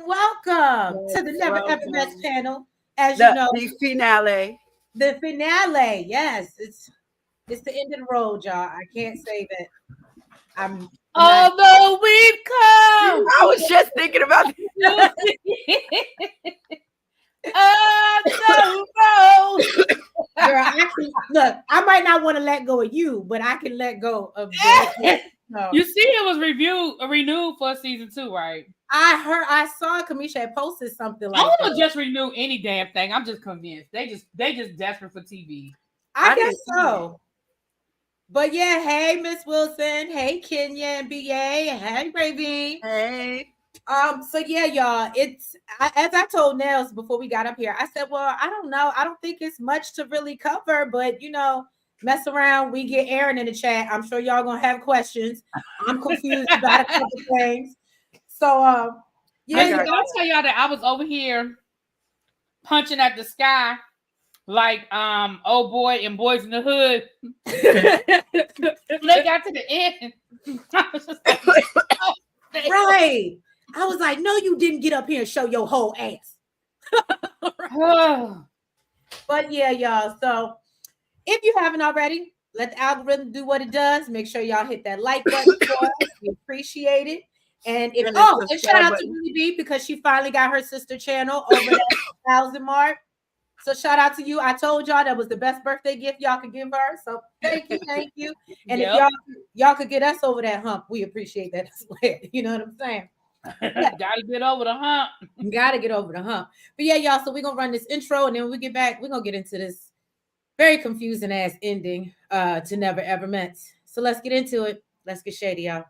welcome Yes, to the Never Ever welcome. Met channel. As you The, know, the finale. the finale. Yes, it's the end of the road, y'all. I can't say that I'm not. Although we've come I was just thinking about to the road. Girl, look, I might not want to let go of you, but I can let go of this. No. You see, it was renewed for season 2, right? I saw Kamisha had posted something I like don't that. want to just renew any damn thing. I'm just convinced they just desperate for TV. I guess didn't see so. But yeah, hey Miss Wilson, hey Kenya and BA, hey Ravine. Hey. So yeah, y'all, as I told Nels before we got up here, I said, well, I don't know. I don't think it's much to really cover, but mess around. We get Aaron in the chat. I'm sure y'all gonna have questions. I'm confused about a couple things. So Yeah, yeah, did I tell y'all that I was over here punching at the sky like old boy and Boys in the Hood? When they got to the end, I was just like, oh, right. I was like, no, you didn't get up here and show your whole ass. But yeah, y'all. So if you haven't already, let the algorithm do what it does. Make sure y'all hit that like button for us. We appreciate it. And and shout out to Really B because she finally got her sister channel over that 1,000 mark. So shout out to you. I told y'all that was the best birthday gift y'all could give her. So thank you. And if y'all could get us over that hump, we appreciate that as well. You know what I'm saying? Yeah. Gotta get over the hump. Gotta get over the hump. But yeah, y'all. So we're gonna run this intro, and then when we get back, we're gonna get into this very confusing ass ending to Never Ever Met. So let's get into it. Let's get shady, y'all.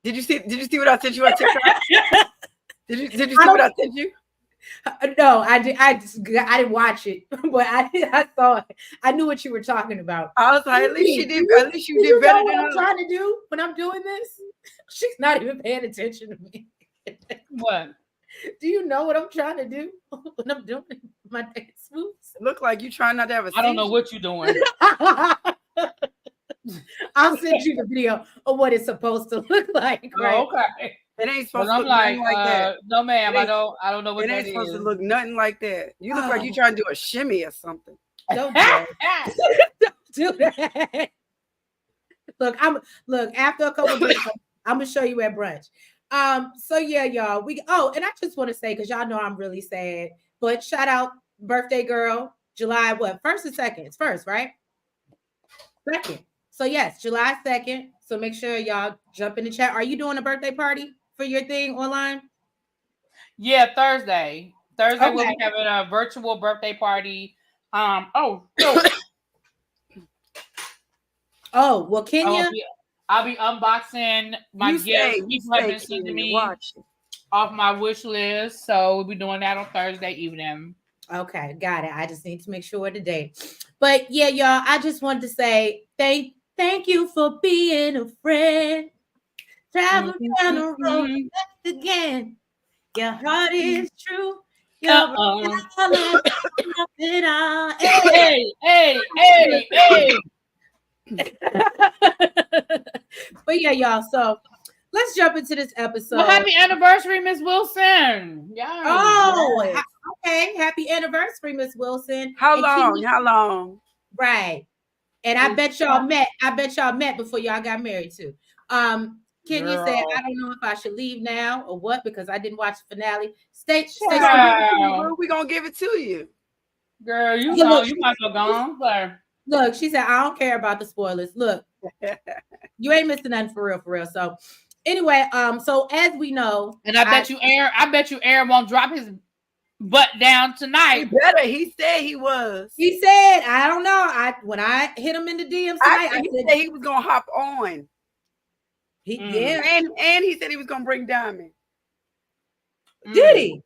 Did you see what I sent you on TikTok? Did you see what I sent you? No, I didn't watch it, but I saw it. I knew what you were talking about. I was like, at least you did better know than I'm trying to do when I'm doing this. She's not even paying attention to me. What? Do you know what I'm trying to do when I'm doing my dance moves? Look like you trying not to have a I don't know what you're doing. I'll send you the video of what it's supposed to look like. Right? Oh, okay. It ain't supposed to to look nothing like that. No, ma'am, I don't know what it that ain't is. supposed to look nothing like that. You look like you trying to do a shimmy or something. Don't do that. Look, after a couple drinks, I'm gonna show you at brunch. So yeah, y'all. And I just want to say, because y'all know I'm really sad, but shout out birthday girl, July what? 1st or 2nd? It's 1st, right? 2nd. So yes, July 2nd. So make sure y'all jump in the chat. Are you doing a birthday party for your thing online? Yeah, Thursday. We'll be having a virtual birthday party. Oh, well, Kenya. I'll be unboxing my gifts. People have been sending me off my wish list, so we'll be doing that on Thursday evening. Okay, got it. I just need to make sure today. But yeah, y'all, I just wanted to say thank you for being a friend. Travel down the road again. Your heart is true. You're Hey. But yeah, y'all. So let's jump into this episode. Well, happy anniversary, Miss Wilson. Yeah. Oh, okay. Happy anniversary, Miss Wilson. How long? Right. And I bet y'all met before y'all got married too. Kenya said, I don't know if I should leave now or what, because I didn't watch the finale. Stay We're gonna give it to you. Girl, you know, you might go gone. Look, she said, I don't care about the spoilers. Look, you ain't missing nothing for real. So anyway, so as we know, and I bet you Aaron won't drop his butt down tonight. He better. He said he was. He said, I don't know. When I hit him in the DMs tonight, he said he was gonna hop on. Yeah. And he said he was gonna bring Diamond. Did he?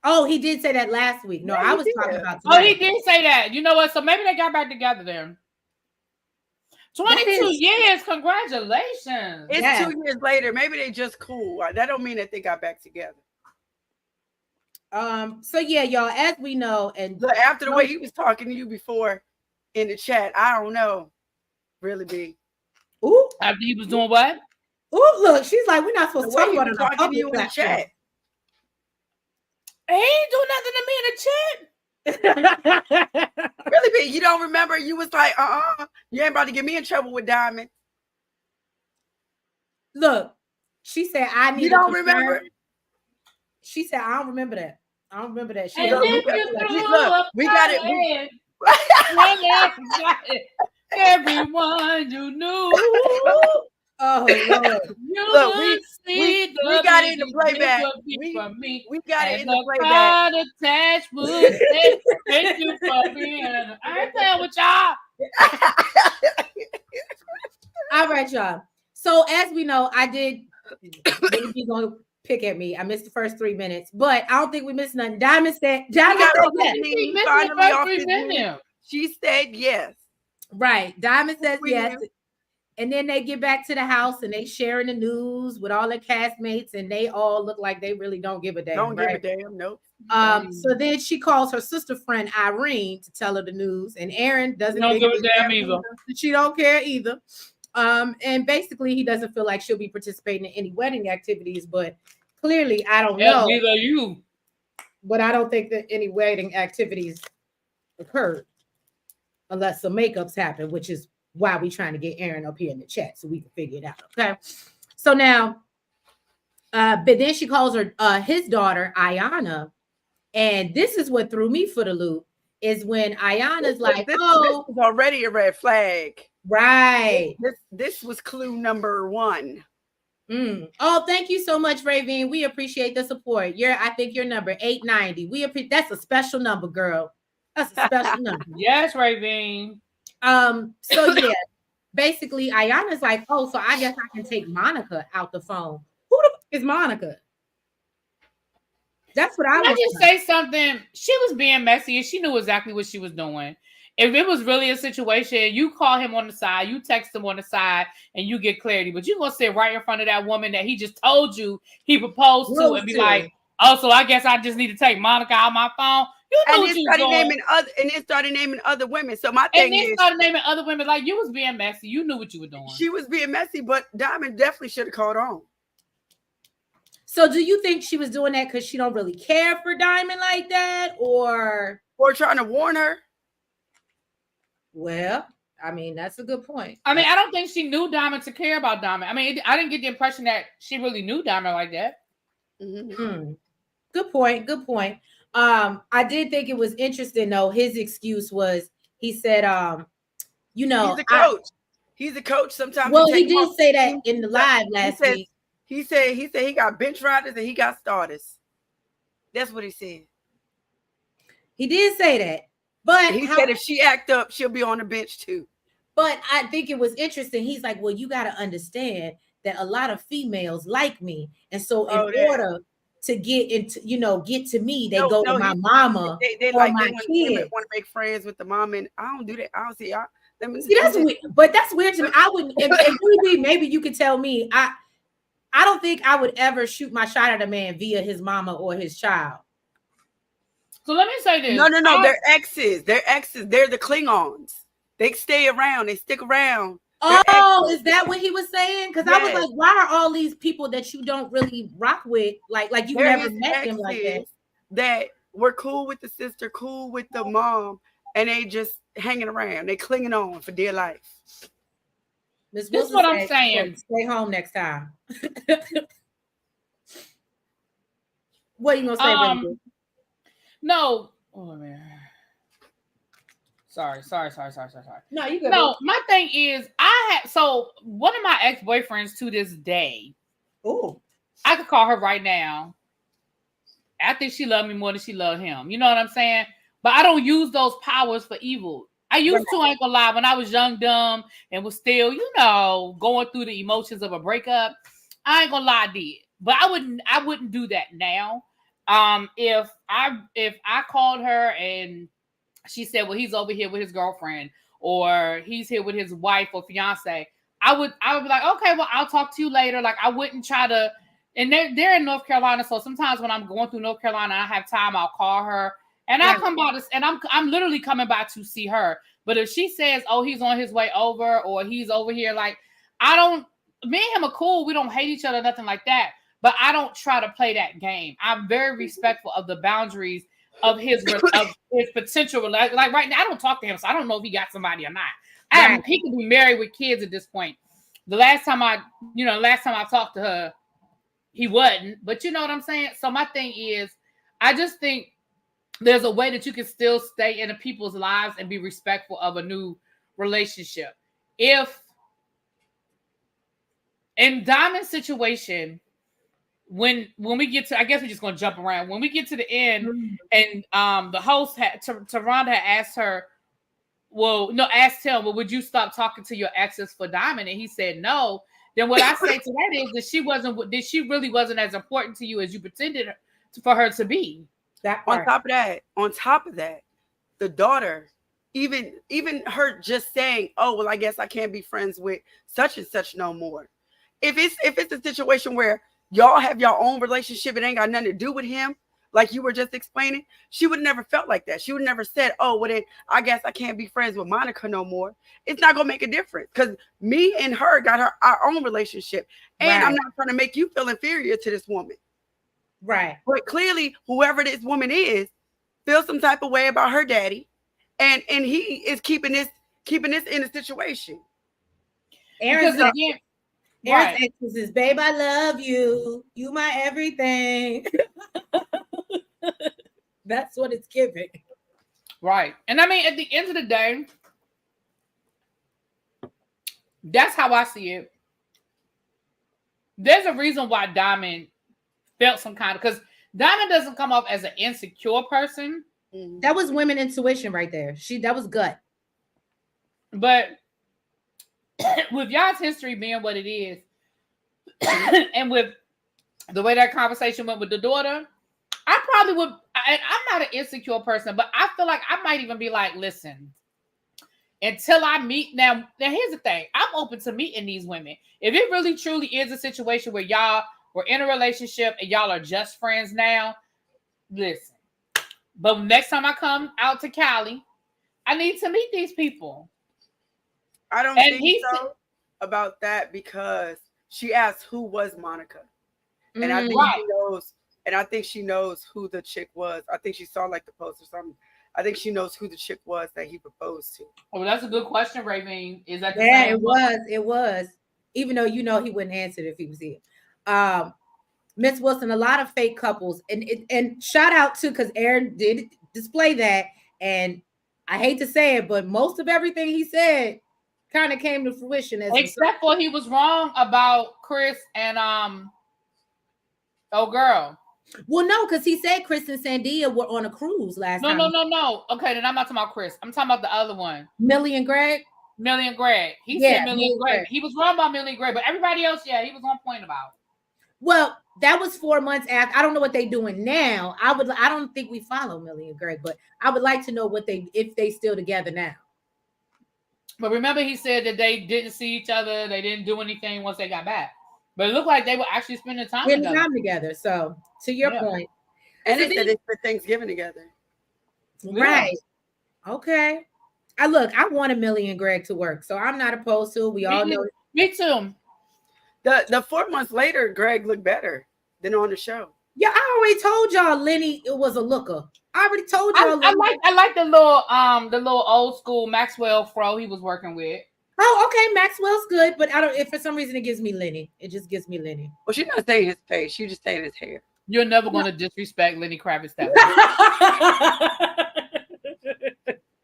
Oh, he did say that last week. No, I was talking about tonight. Oh, he did say that. You know what? So maybe they got back together then. 22 years. Congratulations. It's 2 years later. Maybe they just cool. That don't mean that they got back together. So yeah, y'all, as we know, and look, after the way he was talking to you before in the chat, I don't know. Really big. Ooh. After he was doing what? Ooh, look, she's like, we're not supposed to talk about it. Talking to you in the chat. He ain't do nothing to me in the chat. Really big. You don't remember? You was like, you ain't about to get me in trouble with Diamond. Look, she said, I need. You don't remember? She said, I don't remember that. I don't remember that. She and look, we got it. Everyone you knew. Oh Lord. Look, we got it in the playback. We got it in the playback. Thank you for being. I ain't playing with y'all. All right, y'all. So as we know, I did. You're gonna pick at me. I missed the first 3 minutes, but I don't think we missed nothing. Diamond said yes. She said yes. Right. Diamond says yes. And then they get back to the house and they sharing the news with all their castmates, and they all look like they really don't give a damn. Don't give a damn, nope. So then she calls her sister friend Irene to tell her the news, and Aaron doesn't give a damn either. She don't care either. And basically he doesn't feel like she'll be participating in any wedding activities, but clearly I don't know. Neither you. But I don't think that any wedding activities occurred unless some makeups happen, which is why we trying to get Aaron up here in the chat so we can figure it out. Okay. So now, but then she calls her his daughter Ayana, and this is what threw me for the loop is when Ayana's like, this is already a red flag. Right. This was clue number 1. Oh, thank you so much, Ravine. We appreciate the support. I think your number 890. That's a special number, girl. That's a special number. Yes, Ravine. So yeah, basically Ayana's like, oh, so I guess I can take Monica out the phone. Who the fuck is Monica? That's what I was. Can I just say something? She was being messy and she knew exactly what she was doing. If it was really a situation, you call him on the side, you text him on the side, and you get clarity. But you're gonna sit right in front of that woman that he just told you he proposed to and be like, oh, so I guess I just need to take Monica out my phone. You know what you doing. And then started naming other women. So my thing is, started naming other women like you was being messy. You knew what you were doing. She was being messy, but Diamond definitely should have called on. So do you think she was doing that because she don't really care for Diamond like that, or trying to warn her? Well, I mean, that's a good point. I mean, I don't think she knew Diamond to care about Diamond. I mean, I didn't get the impression that she really knew Diamond like that. Mm-hmm. Good point. Good point. I did think it was interesting though. His excuse was he said, you know, he's a coach. He's a coach. Sometimes. Well, he did say that in the live last week. He said he got bench riders and he got starters. That's what he said. He did say that, but he said if she act up, she'll be on the bench too. But I think it was interesting. He's like, well, you got to understand that a lot of females like me, and so in order to get into, get to me, they go to my mama. They like my kids. Want to make friends with the mom, and I don't do that. I don't see. That's weird, but that's weird to me. I wouldn't. If maybe you could tell me. I don't think I would ever shoot my shot at a man via his mama or his child. So let me say this. No. They're exes. They're exes. They're the Klingons. They stay around. They stick around. Oh, is that what he was saying? Because I was like, why are all these people that you don't really rock with, like you never met them like that? That were cool with the sister, cool with the mom, and they just hanging around. They clinging on for dear life. This is what I'm saying. Stay home next time. What are you gonna say? No. Oh man. Sorry. No, you good. No, my thing is, one of my ex-boyfriends to this day. Oh, I could call her right now. I think she loved me more than she loved him. You know what I'm saying? But I don't use those powers for evil. I used to, I ain't gonna lie, when I was young, dumb, and was still, going through the emotions of a breakup. I ain't gonna lie, I did. But I wouldn't do that now. If I called her and she said, well, he's over here with his girlfriend, or he's here with his wife or fiance, I would be like, okay, well, I'll talk to you later. Like, I wouldn't try to, and they're in North Carolina, so sometimes when I'm going through North Carolina and I have time, I'll call her. And I'll come by and I'm literally coming by to see her. But if she says, oh, he's on his way over, or he's over here, like, me and him are cool. We don't hate each other, nothing like that. But I don't try to play that game. I'm very respectful of the boundaries of his potential. Like right now, I don't talk to him, so I don't know if he got somebody or not. He could be married with kids at this point. The last time I talked to her, he wasn't. But you know what I'm saying? So my thing is, I just think there's a way that you can still stay in people's lives and be respectful of a new relationship. If in Dymond's situation, when we get to, I guess we're just gonna jump around. When we get to the end, and the host Taronda had asked her, asked him, well, would you stop talking to your exes for Dymond? And he said no. Then what I say to that is that she really wasn't as important to you as you pretended for her to be. That part. On top of that, the daughter, even her just saying, oh, well, I guess I can't be friends with such and such no more. If it's a situation where y'all have your own relationship, it ain't got nothing to do with him, like you were just explaining, she would never felt like that. She would never said, oh, well, then I guess I can't be friends with Monica no more. It's not gonna make a difference, because me and her got our own relationship, and I'm not trying to make you feel inferior to this woman. Right. But clearly, whoever this woman is feels some type of way about her daddy, and he is keeping this in a situation. Aaron's ex is, babe, I love you. You my everything. That's what it's giving. Right. And I mean, at the end of the day, that's how I see it. There's a reason why Dymond felt some kind of, because Dymond doesn't come off as an insecure person. That was women intuition right there. That was gut. But with y'all's history being what it is, and with the way that conversation went with the daughter, I probably would, and I'm not an insecure person, but I feel like I might even be like, listen, until I meet, now here's the thing, I'm open to meeting these women. If it really truly is a situation where y'all were in a relationship and y'all are just friends now, listen. But next time I come out to Cali, I need to meet these people. I don't think so about that, because she asked who was Monica. And I think she knows, and I think she knows who the chick was. I think she saw like the post or something. I think she knows who the chick was that he proposed to. Oh, that's a good question, Raven. Is that the same? It was. Even though he wouldn't answer it if he was here. Miss Wilson, a lot of fake couples, and shout out to, because Aaron did display that, and I hate to say it, but most of everything he said kind of came to fruition. Except for he was wrong about Chris and girl. Well, no, because he said Chris and Sandia were on a cruise last time. No. Okay, then I'm not talking about Chris. I'm talking about the other one. Millie and Greg. He said Millie and Greg. He was wrong about Millie and Greg, but everybody else, he was on point about. Well, that was 4 months after. I don't know what they're doing now. I don't think we follow Millie and Greg, but I would like to know if they still together now. But remember, he said that they didn't see each other. They didn't do anything once they got back. But it looked like they were actually spending time together. So, to your point. And they said they spent Thanksgiving together. Right. Okay. I wanted Millie and Greg to work, so I'm not opposed to it. We all know. Me too. The 4 months later, Greg looked better than on the show. Yeah, I already told y'all Lenny was a looker. I already told y'all. I like the little old school Maxwell fro he was working with. Oh, okay, Maxwell's good, but I don't. If for some reason it gives me Lenny, it just gives me Lenny. Well, she's not saying his face; she just saying his hair. You're never going to disrespect Lenny Kravitz that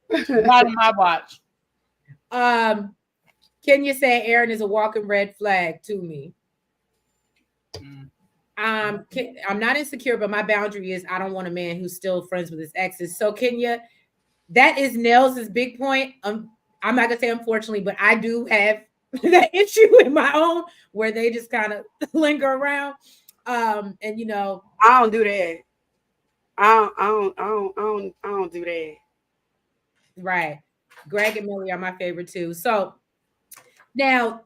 way. Not on my watch. Can you say Aaron is a walking red flag to me? I'm not insecure, but my boundary is I don't want a man who's still friends with his exes. So Kenya, that is Nels' big point. I'm not gonna say unfortunately, but I do have that issue in my own where they just kind of linger around. And you know, I don't do that. I don't do that. right. Greg and Millie are my favorite too. So now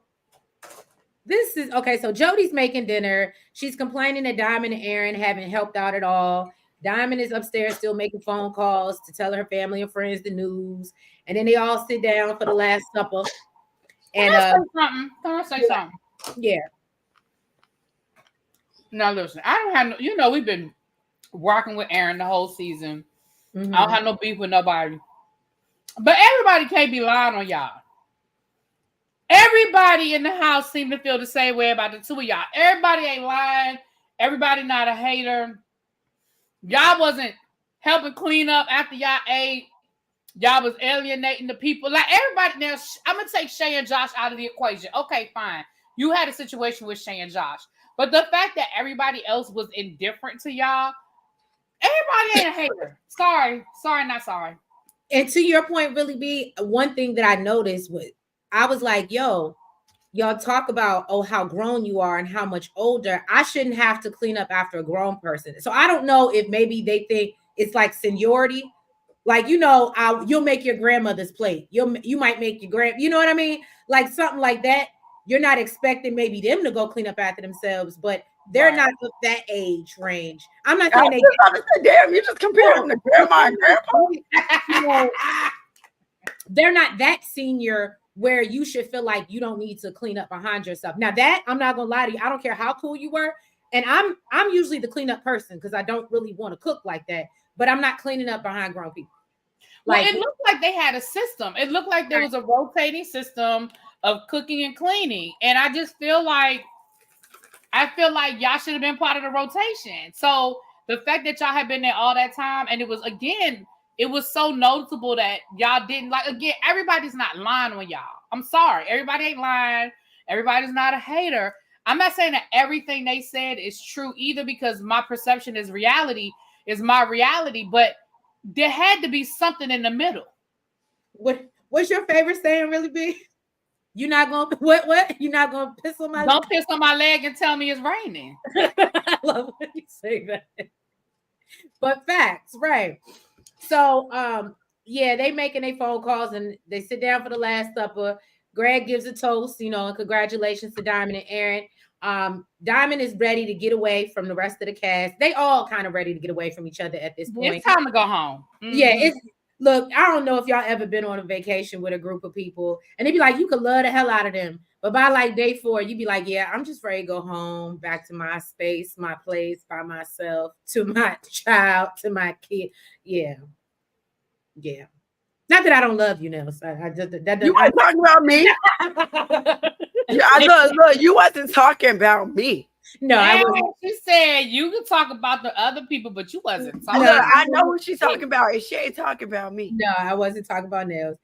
this is okay. So Jody's making dinner. She's complaining that Diamond and Aaron haven't helped out at all. Diamond is upstairs still making phone calls to tell her family and friends the news. And then they all sit down for the last supper. And Can I say something? Yeah. Now listen, I don't have no, you know, we've been rocking with Aaron the whole season. Mm-hmm. I don't have no beef with nobody. But everybody can't be lying on y'all. Everybody in the house seem to feel the same way about the two of y'all. Everybody ain't lying. Everybody not a hater. Y'all wasn't helping clean up after y'all ate. Y'all was alienating the people. Like everybody now, I'm going to take Shay and Josh out of the equation. Okay, fine. You had a situation with Shay and Josh. But the fact that everybody else was indifferent to y'all, everybody ain't a hater. Sorry, not sorry. And to your point, really be one thing that I noticed was I was like, yo, y'all talk about, oh, how grown you are and how much older. I shouldn't have to clean up after a grown person. So I don't know if maybe they think it's like seniority. Like, you know, you'll make your grandmother's plate. You might make your you know what I mean? Like something like that. You're not expecting maybe them to go clean up after themselves, but they're not of that age range. I'm not saying they damn, you just comparing the grandma and grandpa. You know, they're not that senior where you should feel like you don't need to clean up behind yourself. Now that I'm not gonna lie to you, I don't care how cool you were, and I'm usually the cleanup person because I don't really want to cook like that. But I'm not cleaning up behind grown people. Like, well, it looked like they had a system. It looked like there was a rotating system of cooking and cleaning, and I just feel like y'all should have been part of the rotation. So the fact that y'all had been there all that time, and it was so noticeable that y'all didn't like. Again, everybody's not lying on y'all. I'm sorry, everybody ain't lying. Everybody's not a hater. I'm not saying that everything they said is true either, because my perception is my reality, but there had to be something in the middle. What's your favorite saying really be? You're not gonna what? You're not gonna piss on my Don't piss on my leg and tell me it's raining. I love when you say that. But facts, right. So yeah, they making their phone calls and they sit down for the last supper. Greg gives a toast, you know, and congratulations to Diamond and Aaron. Diamond is ready to get away from the rest of the cast. They all kind of ready to get away from each other at this point. It's time to go home. Mm-hmm. Yeah, look, I don't know if y'all ever been on a vacation with a group of people and they'd be like, you could love the hell out of them. But by like day 4, you'd be like, yeah, I'm just ready to go home, back to my space, my place by myself, to my child, to my kid. Yeah. Yeah. Not that I don't love you, Nels. I just you weren't talking about me. Look, you wasn't talking about me. No, I wasn't. She said you could talk about the other people, but you wasn't talking. Look, I know who she's talking about, and she ain't talking about me. No, I wasn't talking about Nels.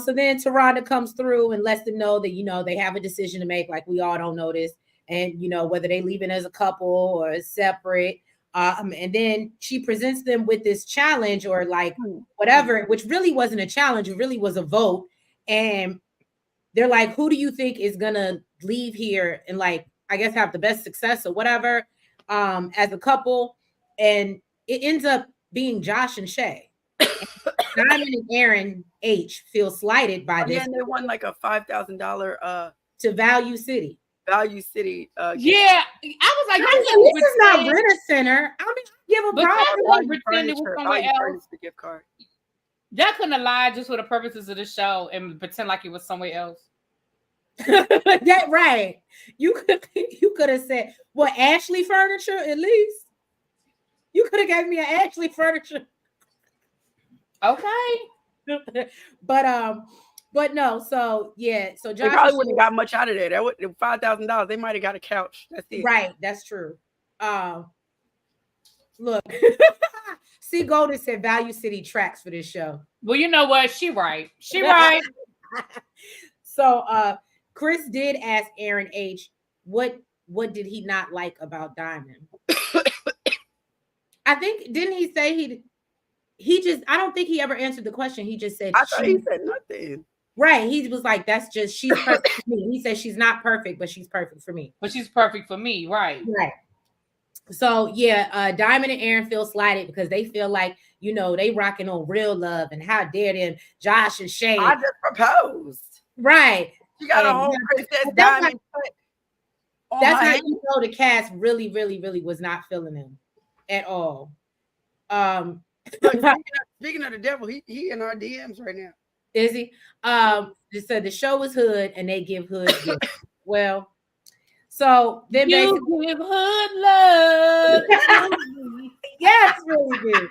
So then Tarana comes through and lets them know that, you know, they have a decision to make, like we all don't know this, and you know, whether they leaving as a couple or separate. And then she presents them with this challenge or like whatever, which really wasn't a challenge, it really was a vote. And they're like, who do you think is gonna leave here and like, I guess, have the best success or whatever, as a couple? And it ends up being Josh and Shay. Diamond and Aaron H feel slighted by this. And they won like a $5,000 to Value City. Value City. Yeah, I was like, this is not Rent a Center. I mean, give a problem. Pretend it was somewhere else. The gift card. Y'all couldn't have lied just for the purposes of the show and pretend like it was somewhere else. That right. You could have said, well, Ashley Furniture at least. You could have gave me an Ashley Furniture. Okay. But no, so yeah, so Josh, they probably wouldn't have got much out of there. That would $5,000. They might have got a couch. That's it. Right, that's true. Look, C Golden said Value City tracks for this show. Well, you know what? She right. So Chris did ask Aaron H, what what did he not like about Dymond? I think, didn't he say he just, I don't think he ever answered the question. He just said, I thought he said nothing. Right. He was like, that's just, she's perfect for me. He said she's not perfect, but she's perfect for me. But she's perfect for me. Right. Right. So yeah, Dymond and Aaron feel slighted because they feel like, you know, they rocking on real love, and how dare them, Josh and Shay. I just proposed. Right. You got a whole Princess Diamond. That's how you know the cast really, really, really was not feeling him at all. Speaking of the devil, he in our DMs right now. Is he? Just said the show is hood and they give hood gifts. Well, so then you give hood love. Yes, really good.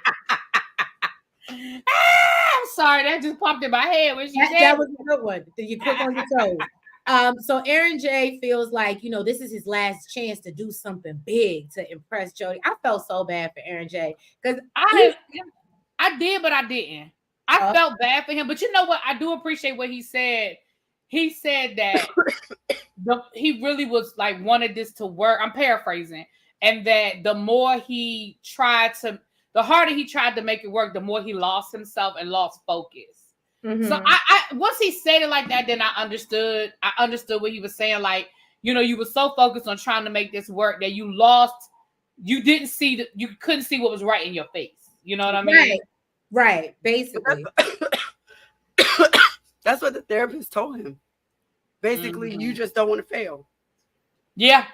I'm sorry, that just popped in my head when she said that was a good one. You quick on your toes. So Aaron J feels like, you know, this is his last chance to do something big to impress Jody. I felt so bad for Aaron J because I did, but I didn't. I felt bad for him, but you know what? I do appreciate what he said. He said that he really was like wanted this to work. I'm paraphrasing, and that the more he tried to, the harder he tried to make it work, the more he lost himself and lost focus. Mm-hmm. So I once he said it like that, then I understood. I understood what he was saying. Like, you know, you were so focused on trying to make this work that you lost. You didn't see you couldn't see what was right in your face. You know what I mean? Right. Basically. That's what the therapist told him. Basically, you just don't want to fail. Yeah.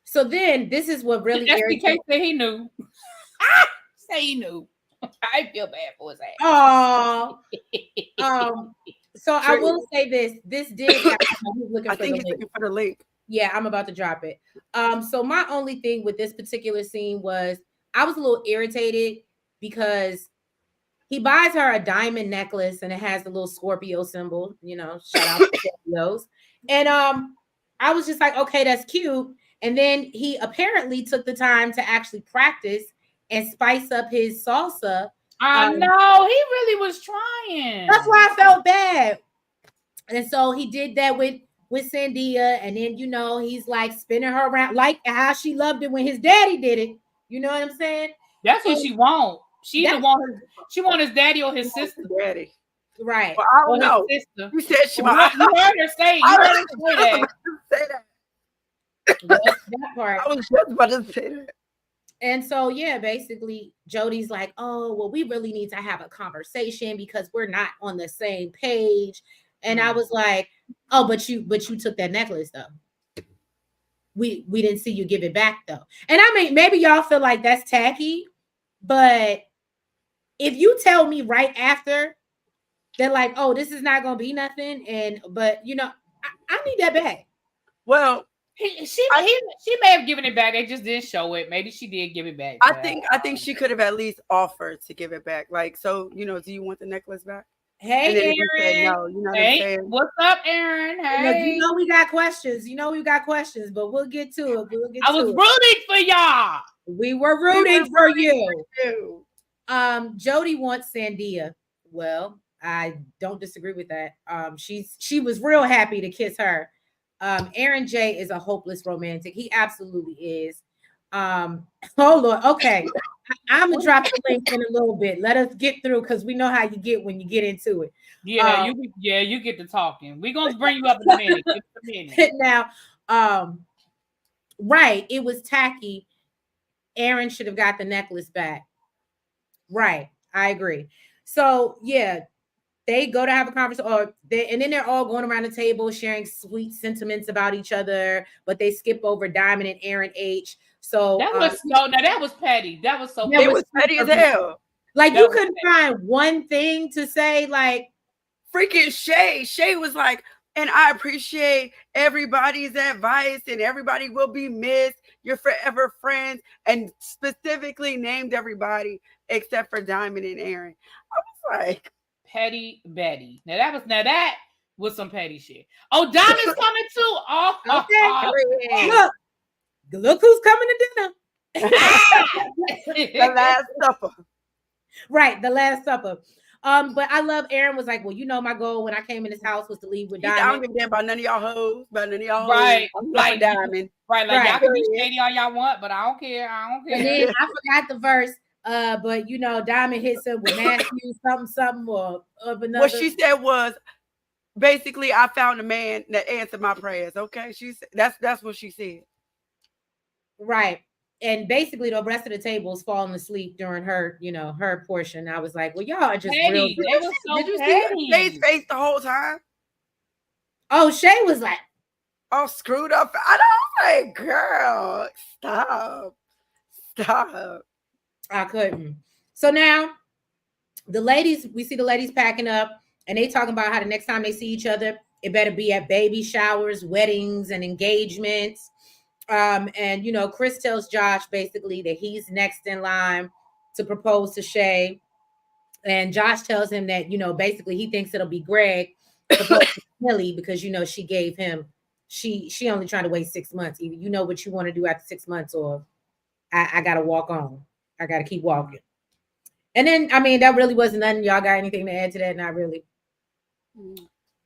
So then this is what really SDK said he knew. Say he knew. I feel bad for his ass. Oh. So I will say this. This did happen. I think he's looking for the link. Yeah, I'm about to drop it. So my only thing with this particular scene was I was a little irritated because he buys her a diamond necklace and it has the little Scorpio symbol, you know, shout out to Scorpios. And I was just like, okay, that's cute. And then he apparently took the time to actually practice and spice up his salsa. I know, he really was trying. That's why I felt bad. And so he did that with Sandia, and then, you know, he's like spinning her around like how she loved it when his daddy did it. You know what I'm saying? That's what she want. She either want his daddy or his sister. Daddy. Right. Well, I don't know. Sister. You said she you heard her say that. That part. I was just about to say that. And so, yeah, basically, Jody's like, oh, well, we really need to have a conversation because we're not on the same page. And I was like, oh, but you took that necklace, though. We didn't see you give it back, though. And I mean, maybe y'all feel like that's tacky, but if you tell me right after that, like, oh, this is not going to be nothing, but, you know, I need that back. Well, she may have given it back. They just didn't show it. Maybe she did give it back. I think she could have at least offered to give it back. Like, so, you know, do you want the necklace back? Hey, Aaron. No, you know what I'm saying? What's up, Aaron? Hey. You know we got questions. But we'll get to it. I was rooting for y'all. We were rooting for you. Jody wants Sandia. Well, I don't disagree with that. She was real happy to kiss her. Aaron J is a hopeless romantic. He absolutely is. Oh Lord. Okay. I'm gonna drop the link in a little bit. Let us get through because we know how you get when you get into it. Yeah, you get to talking. We're gonna bring you up in a minute. Now, right, it was tacky. Aaron should have got the necklace back. Right, I agree. So yeah, they go to have a conversation, and then they're all going around the table sharing sweet sentiments about each other, but they skip over Dymond and Aaron H. So that was petty. That was so. It was petty as hell. Like you couldn't find one thing to say, like freaking Shay. Shay was like, and I appreciate everybody's advice, and everybody will be missed. You're forever friends, and specifically named everybody except for Dymond and Aaron. I was like, petty Betty. Now that was some petty shit. Oh, Dymond's coming too. Oh, okay. Look who's coming to dinner. The Last Supper. Right, the Last Supper. But I love Aaron was like, well, you know, my goal when I came in this house was to leave with He said, I don't Diamond. give a damn about none of y'all hoes, about none of y'all Right. hoes. I'm Like, Diamond. right, like Right. y'all can be shady all y'all want, but I don't care. I don't And care. then I forgot the verse. But you know, Diamond hits him with Matthew something or of another. What she said was basically, I found a man that answered my prayers. Okay, she said that's what she said. Right. And basically the rest of the table was falling asleep during her, you know, her portion. I was like, well, y'all are just real. Petty. They was so Did you petty. see Shay's face the whole time? Oh, Shay was like, oh, screwed up. I don't like, girl, stop. I couldn't. So now the ladies, we see the ladies packing up and they talking about how the next time they see each other, it better be at baby showers, weddings, and engagements. And you know, Chris tells Josh basically that he's next in line to propose to Shay. And Josh tells him that, you know, basically he thinks it'll be Greg proposing to Millie because, you know, she gave him, she only trying to wait 6 months. Either you know what you want to do after 6 months, or I got to walk on. I got to keep walking. And then, I mean, that really wasn't nothing. Y'all got anything to add to that? Not really.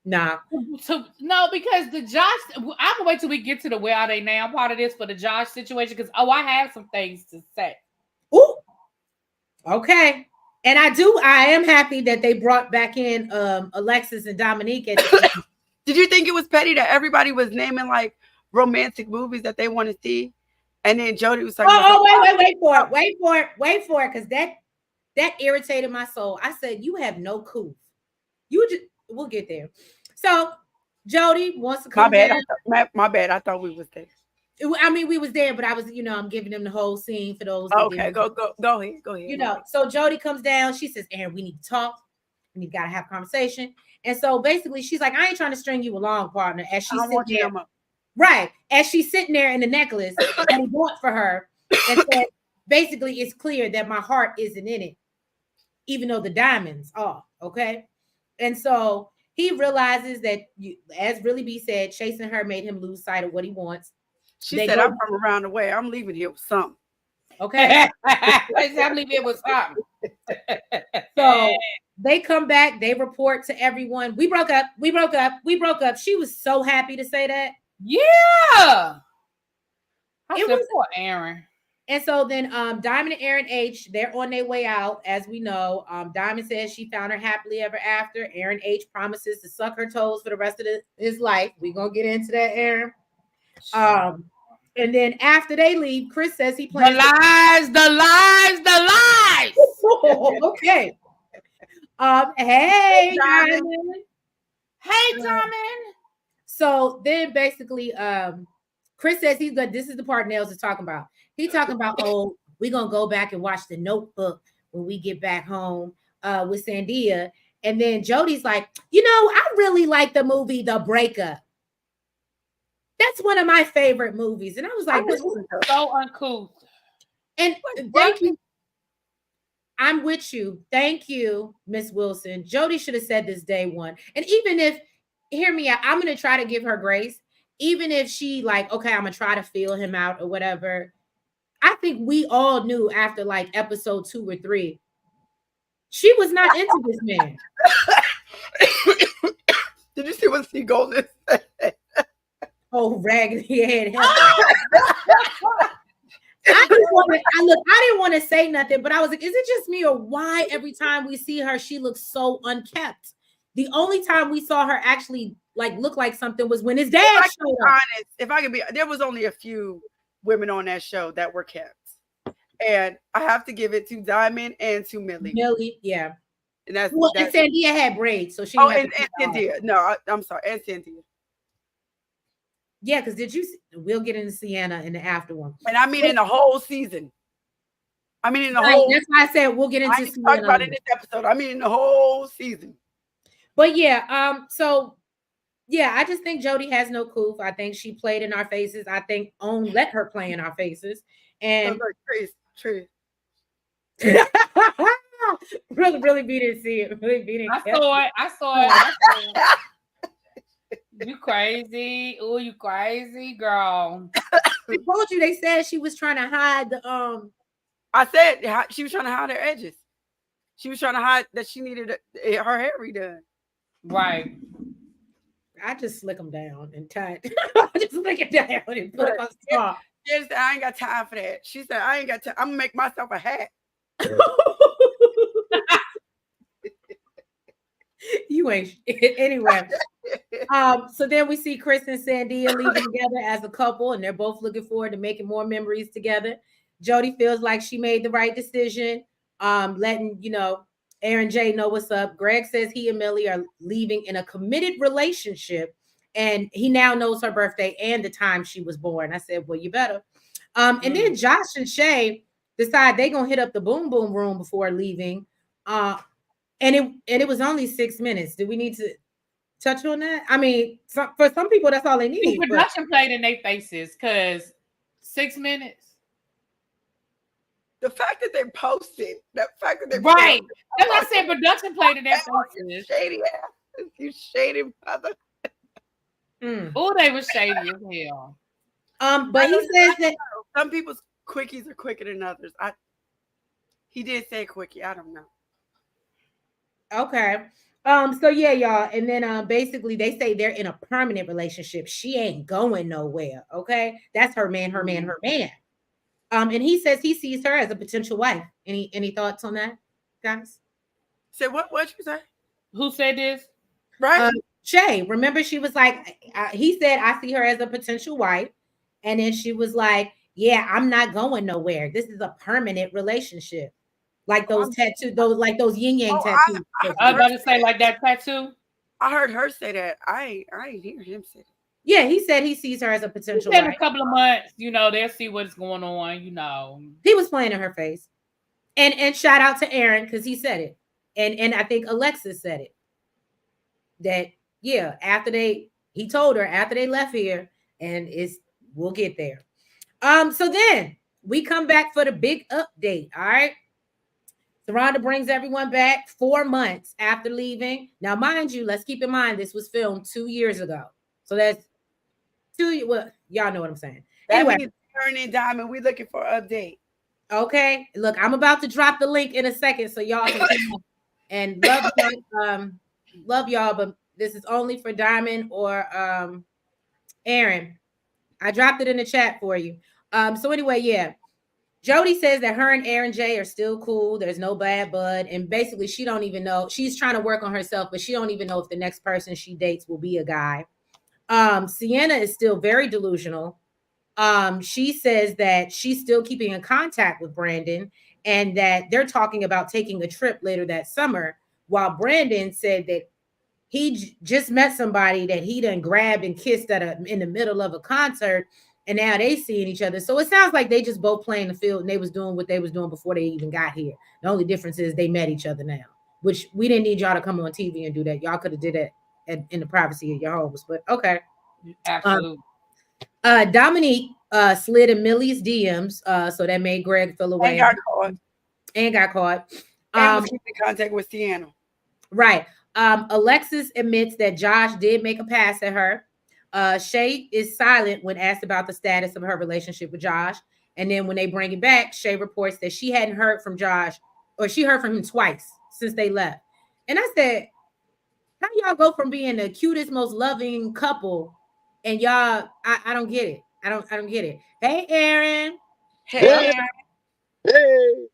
Nah. So, no, because the Josh, I'm gonna wait till we get to the where are they now part of this for the Josh situation. Because I have some things to say. Ooh. Okay. And I am happy that they brought back in Alexis and Dominique. Did you think it was petty that everybody was naming like romantic movies that they want to see? And then Jody was like, wait for it. Because that irritated my soul. I said, you have no coup. We'll get there. So Jody wants to come down. My bad. I thought we was there. I mean, we was there, but I was, you know, I'm giving them the whole scene for those. Okay, go ahead. You know, so Jody comes down. She says, Aaron, we need to talk. We gotta have a conversation. And so basically, she's like, I ain't trying to string you along, partner. As she's sitting there, right? As she's sitting there in the necklace that he bought for her, and said, basically, it's clear that my heart isn't in it, even though the diamonds are. Okay, and so he realizes that, as Really B said, chasing her made him lose sight of what he wants. She said, I'm from around the way. I'm leaving here with something. Okay. I'm leaving here with something. So they come back. They report to everyone. We broke up. She was so happy to say that. Yeah. It was for Aaron. And so then Diamond and Aaron H, they're on their way out, as we know. Diamond says she found her happily ever after. Aaron H promises to suck her toes for the rest of his life. We're going to get into that, Aaron. And then after they leave, Chris says he plans the lies. Okay. Hey, Diamond. Hey, Diamond. So then basically, Chris says he's good. This is the part Nails is talking about. He's talking about, oh, we're gonna go back and watch The Notebook when we get back home with Sandia. And then Jody's like, you know, I really like the movie The Breakup. That's one of my favorite movies. And I was like, this is so uncouth. And thank you. I'm with you. Thank you, Miss Wilson. Jody should have said this day one. And even if, hear me out, I'm going to try to give her grace. Even if she like, okay, I'm going to try to feel him out or whatever. I think we all knew after like episode 2 or 3, she was not into this man. Did you see what she Golden said? Oh, raggedy head. I didn't want to say nothing, but I was like, is it just me, or why every time we see her, she looks so unkept? The only time we saw her actually like look like something was when his dad showed up. Honest, if I can be, there was only a few women on that show that were kept. And I have to give it to Diamond and to Millie. Yeah. And that's and Sandia had braids, so she and Sandia. No, I'm sorry, and Sandia. Yeah, because we'll get into Sienna in the after one. And I mean in the whole season. I mean in the whole. That's why I said we'll get into Sienna. Talk about it in this episode. I mean in the whole season. But yeah, so yeah, I just think Jody has no coof. I think she played in our faces. I think let her play in our faces. And Trace. really didn't see it. Really didn't. I saw it. You crazy. Oh, you crazy, girl. I told you they said she was trying to hide the I said she was trying to hide her edges. She was trying to hide that she needed her hair redone. Right. I just slick them down and tie it. I just slick it down and put it on top. She said, I ain't got time for that. She said, I ain't got time. I'm going to make myself a hat. You ain't anyway. So then we see Chris and Sandia leaving together as a couple, and they're both looking forward to making more memories together. Jody feels like she made the right decision, letting Aaron J know what's up. Greg says he and Millie are leaving in a committed relationship, and he now knows her birthday and the time she was born. I said, well, you better. And then Josh and Shay decide they're gonna hit up the boom boom room before leaving. And it was only 6 minutes. Do we need to touch on that? I mean, for some people, that's all they need. The production played in their faces because 6 minutes. The fact that they posted, right. That's what I said. Production played in their faces. Shady ass, you shady mother. Oh, they were shady as hell. But he says that some people's quickies are quicker than others. He did say quickie. I don't know. Okay. So yeah, y'all. And then basically they say they're in a permanent relationship. She ain't going nowhere. Okay. That's her man, her man, her man. And he says he sees her as a potential wife. Any thoughts on that, guys? Say what you say? Who said this? Right. Shay. Remember, she was like, he said, I see her as a potential wife. And then she was like, yeah, I'm not going nowhere. This is a permanent relationship. Like those tattoos, those yin yang tattoos. I was about to say like that tattoo. I heard her say that. I ain't hear him say that. Yeah, he said he sees her as a potential wife. In a couple of months, they'll see what's going on, He was playing in her face. And shout out to Aaron because he said it. And I think Alexis said it. That, yeah, he told her after they left here, and we'll get there. So then we come back for the big update. All right. Rhonda brings everyone back 4 months after leaving. Now, mind you, let's keep in mind this was filmed 2 years ago. So that's 2. Well, y'all know what I'm saying. Anyway, H and Dymond, we looking for an update. Okay. Look, I'm about to drop the link in a second so y'all can and love y'all, but this is only for Diamond or Aaron. I dropped it in the chat for you. So anyway, yeah. Jody says that her and Aaron J are still cool. There's no bad blood. And basically, she don't even know. She's trying to work on herself, but she don't even know if the next person she dates will be a guy. Sienna is still very delusional. She says that she's still keeping in contact with Brandon and that they're talking about taking a trip later that summer, while Brandon said that he just met somebody that he done grabbed and kissed in the middle of a concert. And now they seeing each other. So it sounds like they just both playing the field and they was doing what they was doing before they even got here. The only difference is they met each other now, which we didn't need y'all to come on TV and do that. Y'all could have did that in the privacy of your homes, but okay. Absolutely. Dominique slid in Millie's DMs, so that made Greg feel away. And got caught. And was keeping contact with Sienna. Right. Alexis admits that Josh did make a pass at her. Shay is silent when asked about the status of her relationship with Josh. And then when they bring it back, Shay reports that she hadn't heard from Josh, or she heard from him twice since they left. And I said, how y'all go from being the cutest, most loving couple, and y'all, I don't get it. I don't get it. Hey, Aaron. Hey, Aaron. Hey.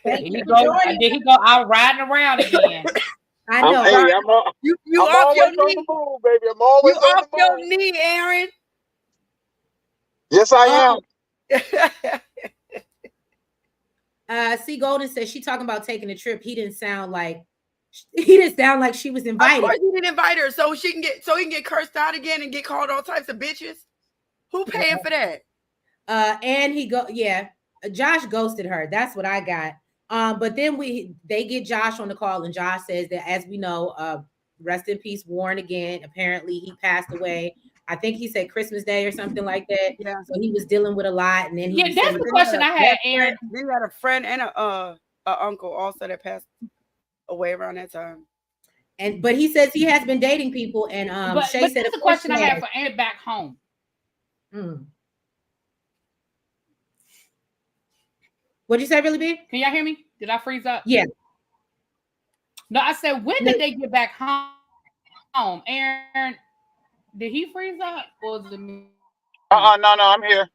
Did he go out riding around again? I know. You I'm off your knee, move, baby. I'm always you off your knee, Aaron. Yes, I am. C. Golden says she talking about taking a trip. He didn't sound like she was invited. Of course he didn't invite her, so he can get cursed out again and get called all types of bitches. Who paying for that? And Josh ghosted her. That's what I got. But then they get Josh on the call, and Josh says that, as we know, rest in peace, Warren again. Apparently, he passed away. I think he said Christmas Day or something like that. Yeah. So he was dealing with a lot, and then that's the question I had, Aaron. Then you had a friend and a uncle also that passed away around that time. But he says he has been dating people, and Shay said that's the question I have for Aaron back home. What'd you say, Billy B? Can y'all hear me? Did I freeze up? Yeah. No, I said, when did they get back home? Aaron, did he freeze up or was it me? No, I'm here.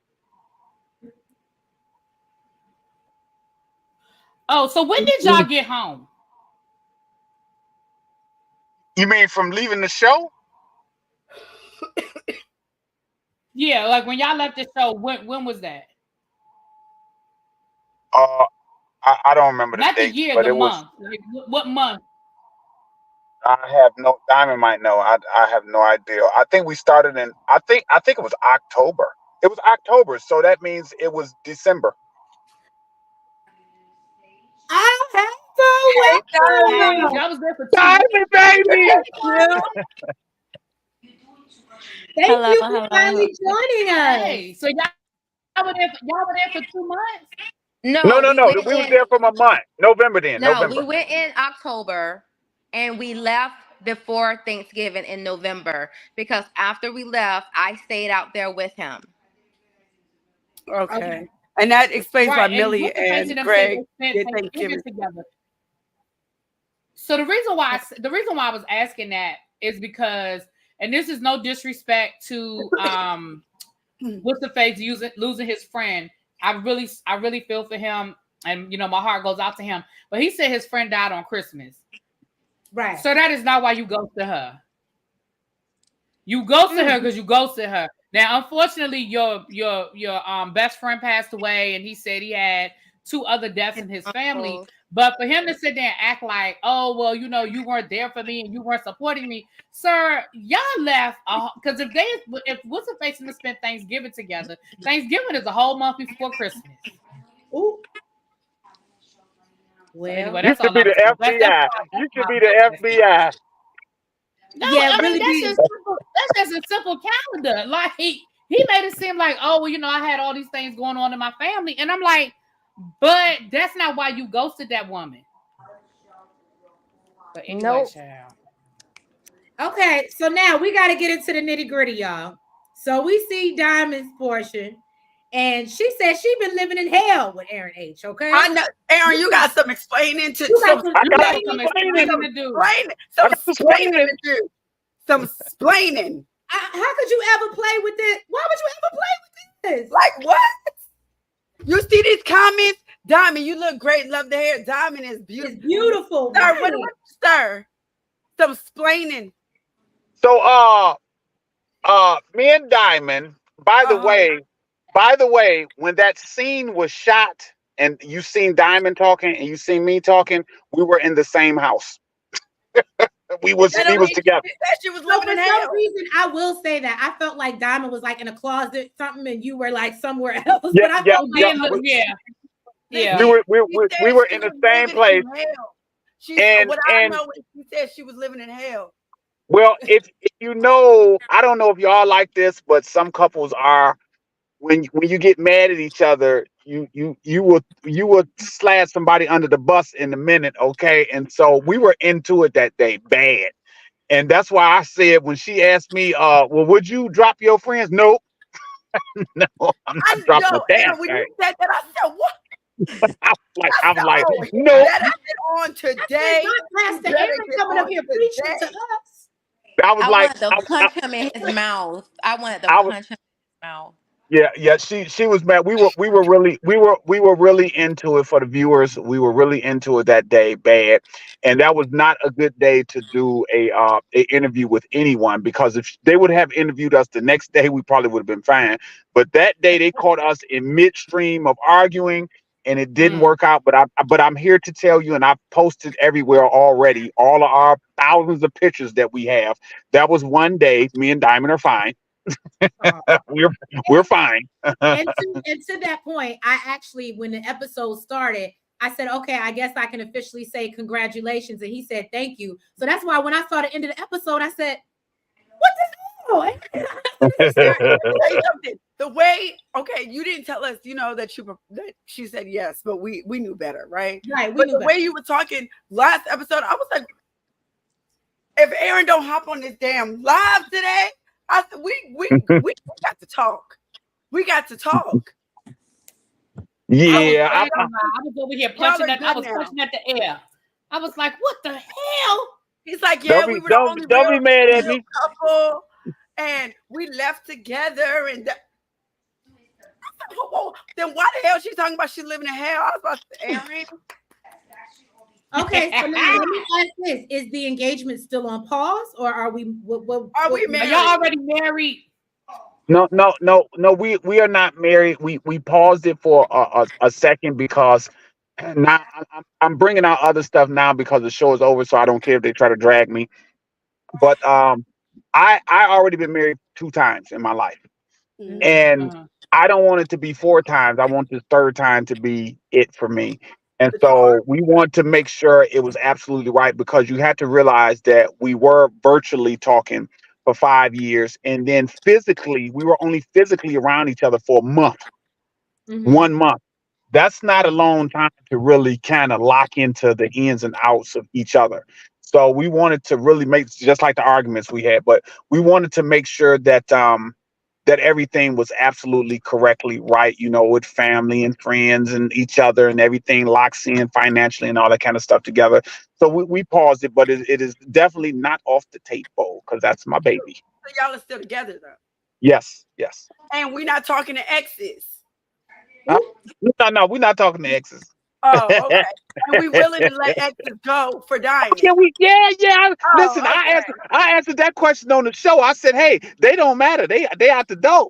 Oh, so when did y'all get home? You mean from leaving the show? Yeah, like when y'all left the show, when was that? I don't remember the Not the dates, year, but the it was. month. Like, what month? I have no. Diamond might know. I have no idea. I think we started in. I think it was October. It was October, so that means it was December. I have Hey, to welcome. y'all was there for 2 months. Diamond, baby. Thank you for Hello. finally joining us. Hey, so y'all were there for 2 months? No, No, no, we no. went We was in. there for a month. November then. No, we November. went in October, and we left before Thanksgiving in November because after we left, I stayed out there with him. Okay. And that explains why Right. And Millie what's the face and of them said Greg they spent did Thanksgiving Thanksgiving. together? So the reason why I was asking that is because, and this is no disrespect to what's the face losing his friend. I really feel for him, and my heart goes out to him. But he said his friend died on Christmas. Right. So that is not why you ghosted her. You ghosted her because you ghosted her. Now, unfortunately, your best friend passed away, and he said he had 2 other deaths in his family. But for him to sit there and act like, oh, well, you weren't there for me and you weren't supporting me, sir, y'all left. Because if what's the face and spent Thanksgiving together, Thanksgiving is a whole month before Christmas. Ooh. So anyway, You that's should all be I was the saying. FBI. You should be the FBI. No, Yeah, I really mean be. that's just a simple calendar. Like he made it seem like, oh, well, I had all these things going on in my family, and I'm like, but that's not why you ghosted that woman. But anyway, Nope. child. Okay, so now we got to get into the nitty gritty, y'all. So we see Diamond's portion, and she said she been living in hell with Aaron H. Okay, I know, Aaron, you got some explaining to you got some some I got explaining. Some explaining. explaining to do. I Some got explaining explaining. to do. Some explaining. How could you ever play with this? Why would you ever play with this? Like what? You see these comments? Diamond, you look great. Love the hair. Diamond is beautiful. It's beautiful. Sir, Right. sir? Some explaining. So, me and Diamond. By the way, when that scene was shot, and you seen Diamond talking, and you seen me talking, we were in the same house. we was That don't mean together. she was So living for in some hell. reason, I will say that I felt like Diamond was like in a closet, something, and you were like somewhere else. Yeah, But I yeah, felt yeah. like Yeah. We were in the same place. She said, And what I know is she said she was living in hell. well, if I don't know if y'all like this, but some couples are. When you get mad at each other, you will slash somebody under the bus in a minute, okay? And so we were into it that day bad, and that's why I said when she asked me, well, would you drop your friends? Nope, no, I'm not dropping a damn When thing. you said that, I said, what? I'm like, Oh, nope. better get on today. Pastor Aaron coming up here preaching to us. I was I like, wanted to punch him in his mouth. I wanted to I was. punch him in his mouth. Yeah. She was mad. We were really into it for the viewers. We were really into it that day, bad, and that was not a good day to do a interview with anyone, because if they would have interviewed us the next day, we probably would have been fine. But that day they caught us in midstream of arguing, and it didn't work out. But I'm here to tell you, and I've posted everywhere already, all of our thousands of pictures that we have. That was one day. Me and Diamond are fine. We're fine. And to that point, I actually, when the episode started, I said, okay, I guess I can officially say congratulations. And he said, thank you. So that's why when I saw the end of the episode, I said, what the hell? The way, okay, you didn't tell us, that she said yes, but we knew better, right? Right. But the way you were talking last episode, I was like, if Aaron don't hop on this damn live today, I said we got to talk. We got to talk. Yeah, I was over here punching at the air. I was like, what the hell? He's like, yeah, we were the only don't be mad at real me. couple, and we left together. And then why the hell she talking about she living in hell? I was about to say, Aaron. Okay, so now let me ask this: is the engagement still on pause, or are we? Are we married? Are y'all already married? No. We are not married. We paused it for a second because now I'm bringing out other stuff now because the show is over. So I don't care if they try to drag me. But I already been married 2 times in my life, and I don't want it to be 4 times. I want this third time to be it for me. And so we want to make sure it was absolutely right because you have to realize that we were virtually talking for 5 years, and then physically we were only physically around each other for a month. 1 month. That's not a long time to really kind of lock into the ins and outs of each other. So we wanted to really make, just like the arguments we had, but we wanted to make sure that that everything was absolutely correctly right, with family and friends and each other, and everything locks in financially and all that kind of stuff together. So we paused it, but it is definitely not off the table because that's my baby. So y'all are still together though. Yes. And we're not talking to exes. No, we're not talking to exes. Oh, okay. And we willing to let exes go for Dymond. Yeah. Listen, okay. I answered that question on the show. I said, hey, they don't matter. They out the door.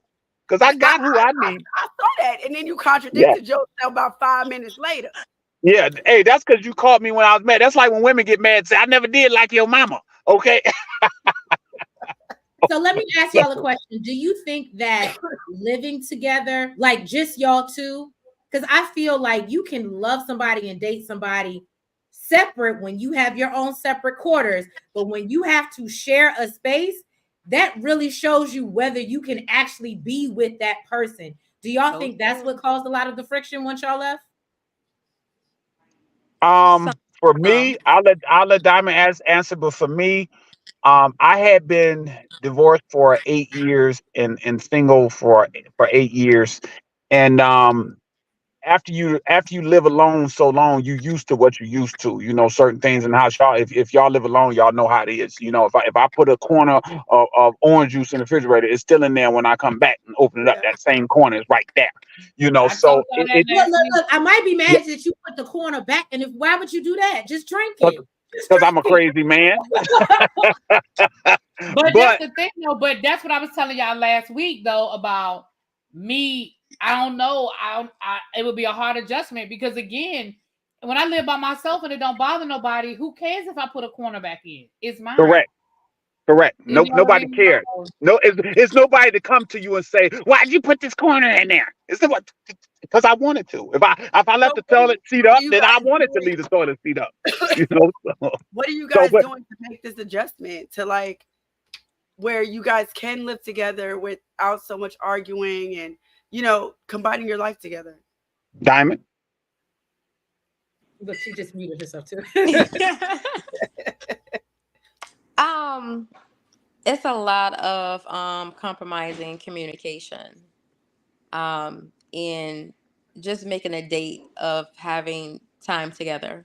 Because I got who I need. I saw that. And then you contradicted yourself about 5 minutes later. Yeah. Hey, that's because you caught me when I was mad. That's like when women get mad and say, I never did like your mama. Okay. So let me ask y'all a question. Do you think that living together, like just y'all two, because I feel like you can love somebody and date somebody separate when you have your own separate quarters, but when you have to share a space, that really shows you whether you can actually be with that person. Do y'all think that's what caused a lot of the friction once y'all left? For me, I'll let Diamond answer, but for me, I had been divorced for 8 years and single for 8 years, and after you live alone so long, you used to what you used to, certain things in the house. Y'all, if y'all live alone, y'all know how it is. If I put a corner of orange juice in the refrigerator, it's still in there when I come back and open it up. That same corner is right there. So look, I might be mad that you put the corner back, and why would you do that? Just drink it. Because I'm a crazy man. But that's the thing, though. But that's what I was telling y'all last week, though, about me. I don't know. It would be a hard adjustment because, again, when I live by myself and it don't bother nobody, who cares if I put a corner back in? It's mine. Correct. Nobody cares. No, it's nobody to come to you and say, "Why'd you put this corner in there?" It's because I wanted to. If I left the toilet seat up, then I wanted to leave the toilet seat up. What are you guys doing to make this adjustment to like where you guys can live together without so much arguing and combining your life together? Diamond. Look, she just muted herself too. It's a lot of compromising communication, and just making a date of having time together.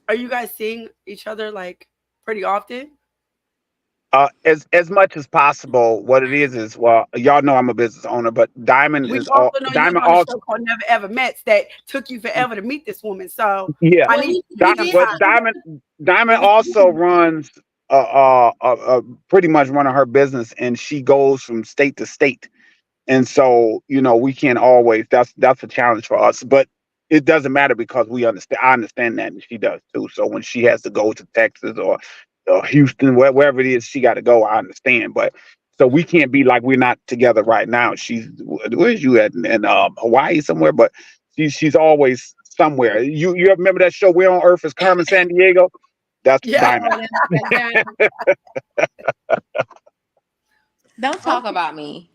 Are you guys seeing each other like pretty often? As much as possible. What it is well, y'all know I'm a business owner, but Diamond we is also all. know Diamond you on also. a show called Never Ever Met that took you forever to meet this woman. So Yeah, I need Diamond also runs pretty much running her business, and she goes from state to state. And so, we can't always, that's a challenge for us, but it doesn't matter because I understand that, and she does too. So when she has to go to Texas or Houston, wherever it is she got to go, I understand. But so we can't be like we're not together right now. Where's you at in Hawaii somewhere? But she's always somewhere. You remember that show Where on Earth is Carmen Sandiego? That's Diamond. Don't talk about me.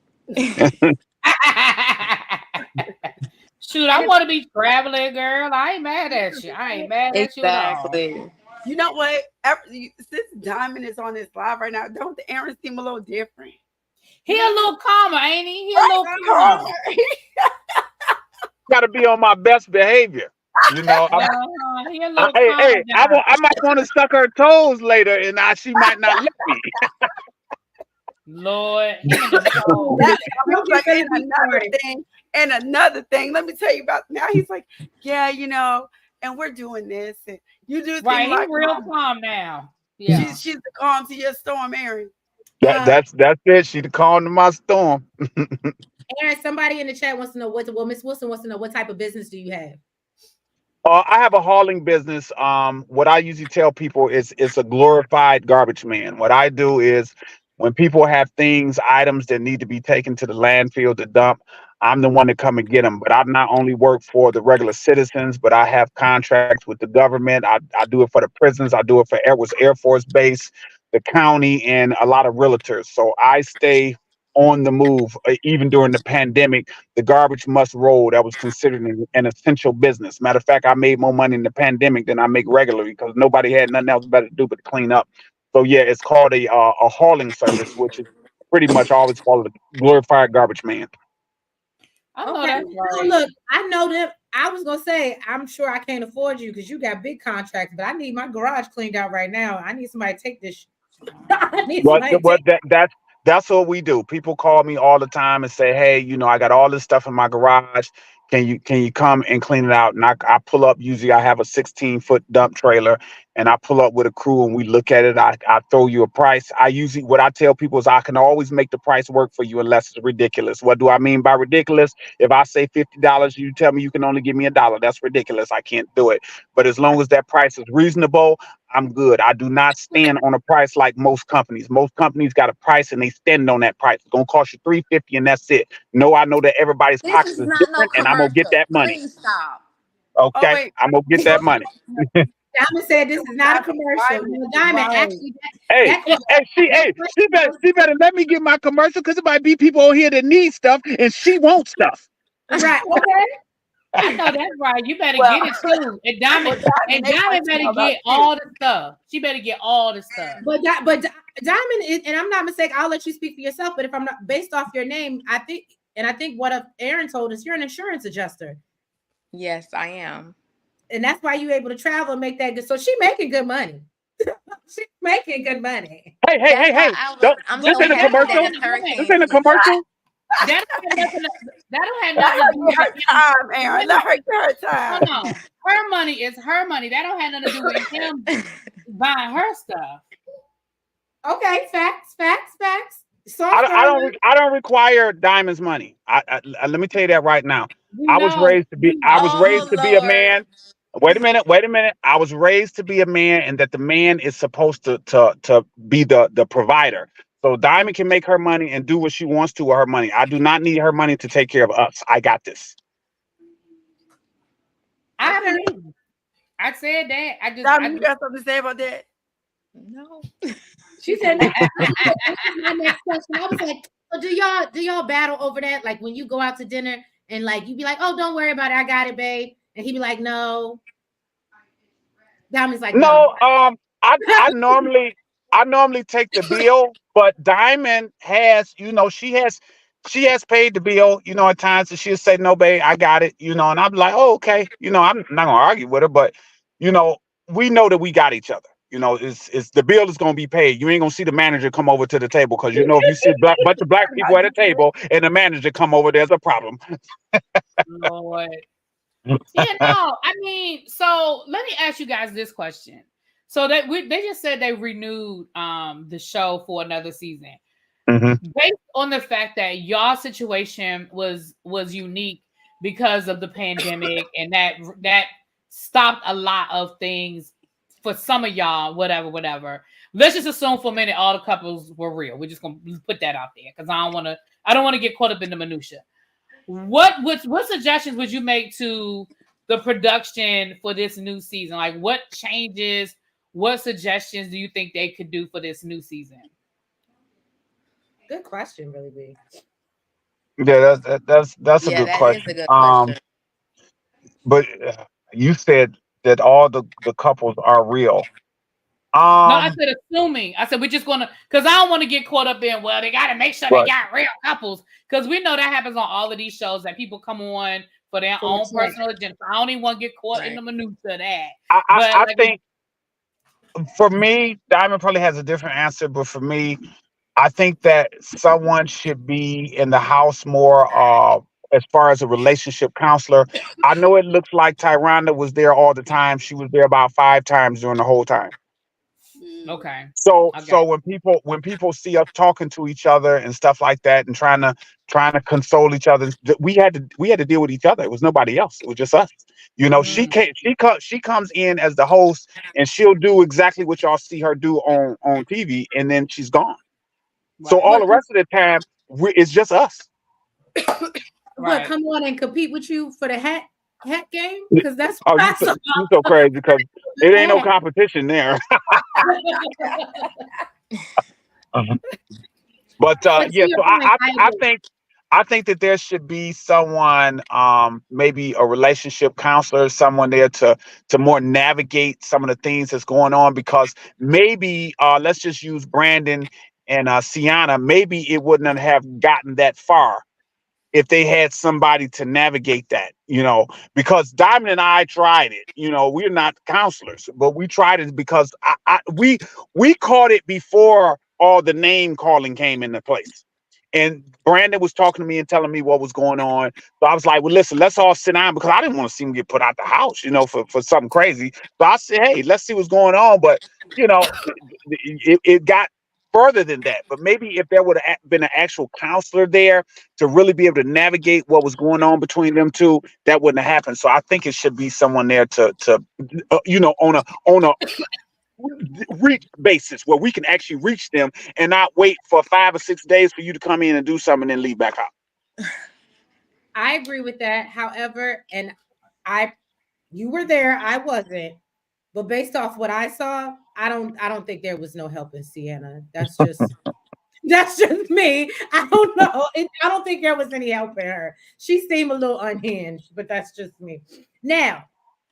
Shoot, I want to be traveling, girl. I ain't mad at you. I ain't mad at you at all. You know what? Since Diamond is on this live right now, don't the Aaron seem a little different? He a little calmer, ain't he? He a little calmer. Got to be on my best behavior. You know, He a little hey, calm hey, down. I might want to suck her toes later, and she might not let me. Lord, he in the mode. He's like, and another thing. Let me tell you about now. He's like, yeah, and we're doing this, and you do Right, things he's like real calm now. Yeah. she's the calm to your storm, Aaron. That's it. She the calm to my storm. Aaron, somebody in the chat wants to know Miss Wilson wants to know what type of business do you have? I have a hauling business. What I usually tell people is it's a glorified garbage man. What I do is when people have items that need to be taken to the landfill to dump, I'm the one to come and get them. But I not only work for the regular citizens, but I have contracts with the government. I do it for the prisons. I do it for Air Force Base, the county, and a lot of realtors. So I stay on the move, even during the pandemic. The garbage must roll. That was considered an essential business. Matter of fact, I made more money in the pandemic than I make regularly because nobody had nothing else better to do but clean up. So yeah, it's called a hauling service, which is pretty much always called a glorified garbage man. I know that's right. Look, I know that. I was gonna say, I'm sure I can't afford you because you got big contracts, but I need my garage cleaned out right now. I need somebody to take this. I need somebody to take That's what we do. People call me all the time and say, "Hey, I got all this stuff in my garage. Can you come and clean it out?" And I pull up. Usually, I have a 16-foot dump trailer, and I pull up with a crew and we look at it. I throw you a price. What I tell people is I can always make the price work for you unless it's ridiculous. What do I mean by ridiculous? If I say $50, you tell me you can only give me $1. That's ridiculous. I can't do it. But as long as that price is reasonable, I'm good. I do not stand on a price like most companies. Most companies got a price and they stand on that price. It's gonna cost you $350 and that's it. No, I know that everybody's This pockets is is not no different, and I'm gonna get commercial. that money. Please stop. Okay, Oh, wait. I'm gonna get that money. Diamond said this is not a commercial. Diamond, Right. actually, Hey, she better let me get my commercial because it might be people on here that need stuff and she wants stuff. right. Okay. I know that's right. You better get it too. And Diamond better get all the stuff. She better get all the stuff. But Diamond is, and I'm not mistaken. I'll let you speak for yourself. But if I'm not based off your name, I think what Aaron told us, you're an insurance adjuster. Yes, I am. And that's why you're able to travel and make that good. So she's making good money. She's making good money. Hey. I'm This so ain't a happy commercial. that this hurricane This ain't a commercial. That don't have nothing Let to her do get her with time, Aaron. Let her get her time. No. Her money is her money. That don't have nothing to do with him buying her stuff. Okay, facts. I don't require Diamond's money. Let me tell you that right now. I was raised to be a man. Wait a minute. I was raised to be a man, and that the man is supposed to be the provider. So Diamond can make her money and do what she wants to with her money. I do not need her money to take care of us. I got this. I said that. Diamond, you got something to say about that? No. She said my next question. I was like, so do y'all battle over that? Like when you go out to dinner and like you be like, oh, don't worry about it, I got it, babe. And he be like, no. Diamond's like, no. I normally take the bill, but Diamond has, she has paid the bill, at times, and she'll say, no, babe, I got it, and I'm like, oh, okay. I'm not gonna argue with her, but we know that we got each other. It's the bill is gonna be paid. You ain't gonna see the manager come over to the table because if you see a bunch of black people at a table and the manager come over, there's a problem. Lord. I mean, so let me ask you guys this question. So they just said they renewed the show for another season. Mm-hmm. Based on the fact that y'all situation was unique because of the pandemic and that stopped a lot of things for some of y'all, whatever. Let's just assume for a minute all the couples were real. We're just gonna put that out there because I don't want to get caught up in the minutia. What suggestions would you make to the production for this new season? Like what changes, what suggestions do you think they could do for this new season? Good question, really big. Yeah, that's a good question. Is a good question. But you said that all the couples are real. No, I said assuming. I said we're just gonna because I don't want to get caught up in they got to make sure they got real couples because we know that happens on all of these shows that people come on for their own personal agenda. I don't even want to get caught in the minutia of that. I think for me, Diamond probably has a different answer, but for me, I think that someone should be in the house more as far as a relationship counselor. I know it looks like Tyranda was there all the time. She was there about 5 times during the whole time. Okay. So when people see us talking to each other and stuff like that and trying to console each other, we had to deal with each other. It was nobody else. It was just us. She comes in as the host and she'll do exactly what y'all see her do on TV, and then she's gone. So all the rest of the time, it's just us. But come on and compete with you for the hat game, because that's you so crazy because it ain't no competition there. But yeah, so I think that there should be someone, maybe a relationship counselor, someone there to more navigate some of the things that's going on, because maybe let's just use Brandon and Sienna. Maybe it wouldn't have gotten that far if they had somebody to navigate that, because Diamond and I tried it. We're not counselors, but we tried it because we caught it before all the name calling came into place. And Brandon was talking to me and telling me what was going on. So I was like, well, listen, let's all sit down, because I didn't want to see him get put out the house, for something crazy. So I said, hey, let's see what's going on. But, it got further than that. But maybe if there would have been an actual counselor there to really be able to navigate what was going on between them two, that wouldn't have happened. So I think it should be someone there to on a reach basis where we can actually reach them and not wait for 5 or 6 days for you to come in and do something and then leave back out. I agree with that. However, you were there, I wasn't. But based off what I saw, I don't think there was no help in Sienna. That's just me. I don't know. I don't think there was any help in her. She seemed a little unhinged, but that's just me. Now,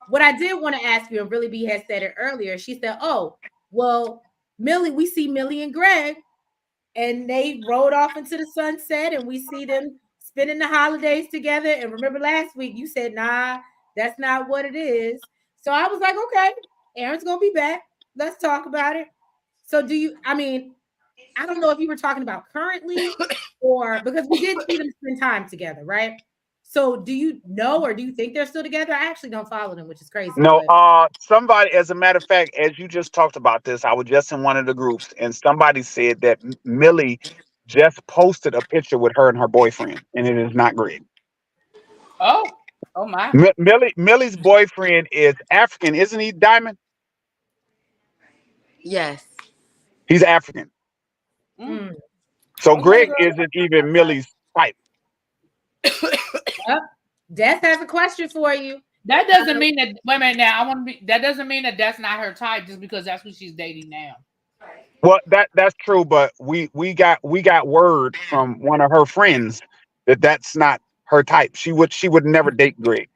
what I did want to ask you, and really B had said it earlier, she said, oh, well, Millie, we see Millie and Greg, and they rode off into the sunset, and we see them spending the holidays together. And remember last week, you said, nah, that's not what it is. So I was like, okay, Aaron's going to be back. Let's talk about it. So I don't know if you were talking about currently or because we did see them spend time together, right? So do you know, or do you think they're still together? I actually don't follow them, which is crazy. No, somebody, as a matter of fact, as you just talked about this, I was just in one of the groups and somebody said that Millie just posted a picture with her and her boyfriend, and it is not Greg. Oh my. Millie's boyfriend is African, isn't he, Diamond? Yes. He's African. Mm. So Greg isn't even Millie's type. Death has a question for you. That doesn't mean that. Wait a minute now. That doesn't mean that that's not her type just because that's what she's dating now. Well, that's true, but we got word from one of her friends that that's not her type. She would never date Greg.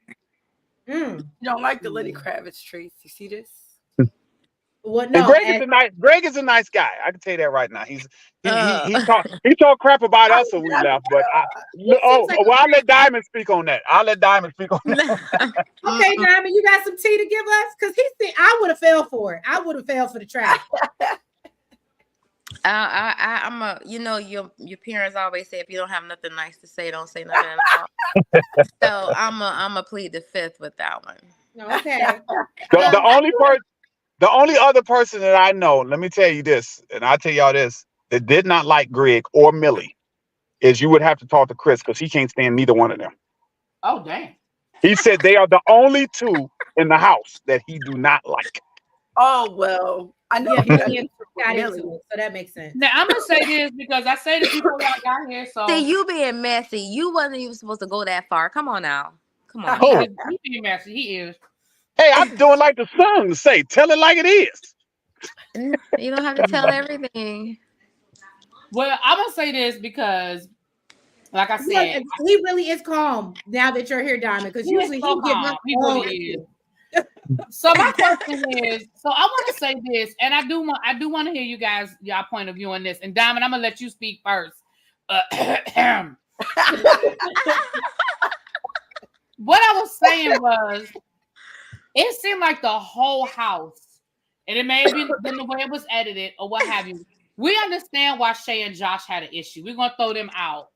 You don't like the Lenny Kravitz traits. You see this? What? No. And Greg is a nice guy. I can tell you that right now. He talked crap about us when we left, but I'll let Diamond speak on that. Okay, Diamond, you got some tea to give us? Because he said I would have fell for it. I would have fell for the trap. I'm your parents always say if you don't have nothing nice to say, don't say nothing at all. So I'm a plead the fifth with that one. Okay. The only other person that I know, let me tell you this, and I'll tell y'all this, that did not like Greg or Millie, is you would have to talk to Chris because he can't stand neither one of them. Oh, dang. He said they are the only two in the house that he do not like. Oh, well, I know. Yeah, got into it, so that makes sense. Now, I'm going to say this because I say to people that got here, so. See, you being messy. You wasn't even supposed to go that far. Come on now. Come on. He being messy. He is. Hey, I'm doing like the song say, tell it like it is. You don't have to tell everything. Well, I'm going to say this because, like I said. He really is calm now that you're here, Diamond, because usually he really is. So my question is, so I want to say this, and I do want to hear you guys, y'all point of view on this. And Diamond, I'm going to let you speak first. What saying was, it seemed like the whole house, and it may have been the way it was edited or what have you. We understand why Shay and Josh had an issue. We're gonna throw them out.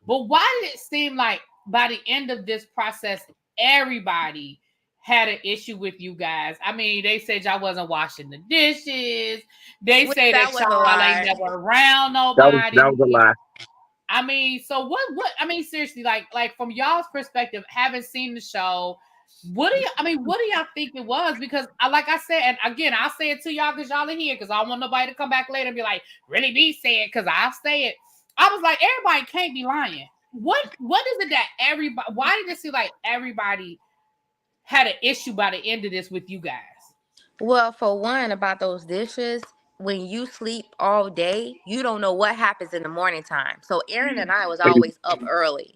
But why did it seem like by the end of this process, everybody had an issue with you guys? I mean, they said y'all wasn't washing the dishes. They say that y'all ain't never around nobody. That was a lie. I mean, so what I mean, seriously, like from y'all's perspective, having seen the show, what do y'all think it was? Because like I said, and again, I'll say it to y'all because y'all are here, because I don't want nobody to come back later and be like, really be saying, because I'll say it. I was like, everybody can't be lying. What is it that everybody, why did it seem like everybody had an issue by the end of this with you guys? Well, for one, about those dishes, when you sleep all day, you don't know what happens in the morning time. So Aaron and I was always up early.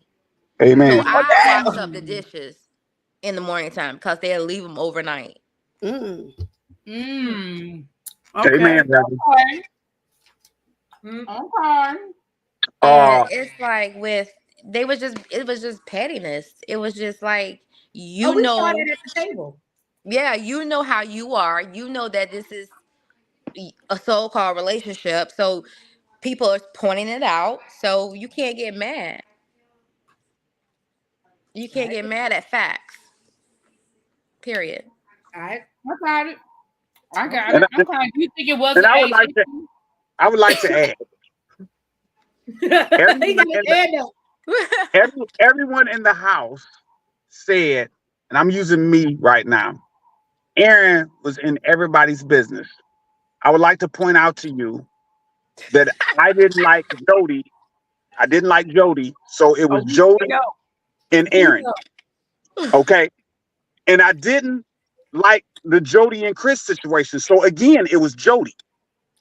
Amen. So I washed up the dishes in the morning time because they'll leave them overnight. Mm. Okay. Amen. Okay. And it's like it was just pettiness. It was just like, we started at the table. Yeah, you know how you are. You know that this is a so-called relationship. So people are pointing it out. So you can't get mad. You can't get mad at facts. Period. All right. I got it. Okay. You think it was and an I would like to add. Everyone in the house said, and I'm using me right now, Aaron was in everybody's business. I would like to point out to you that I didn't like Jody. I didn't like Jody. So it was Jody and Aaron. Okay. And I didn't like the Jody and Chris situation. So again, it was Jody.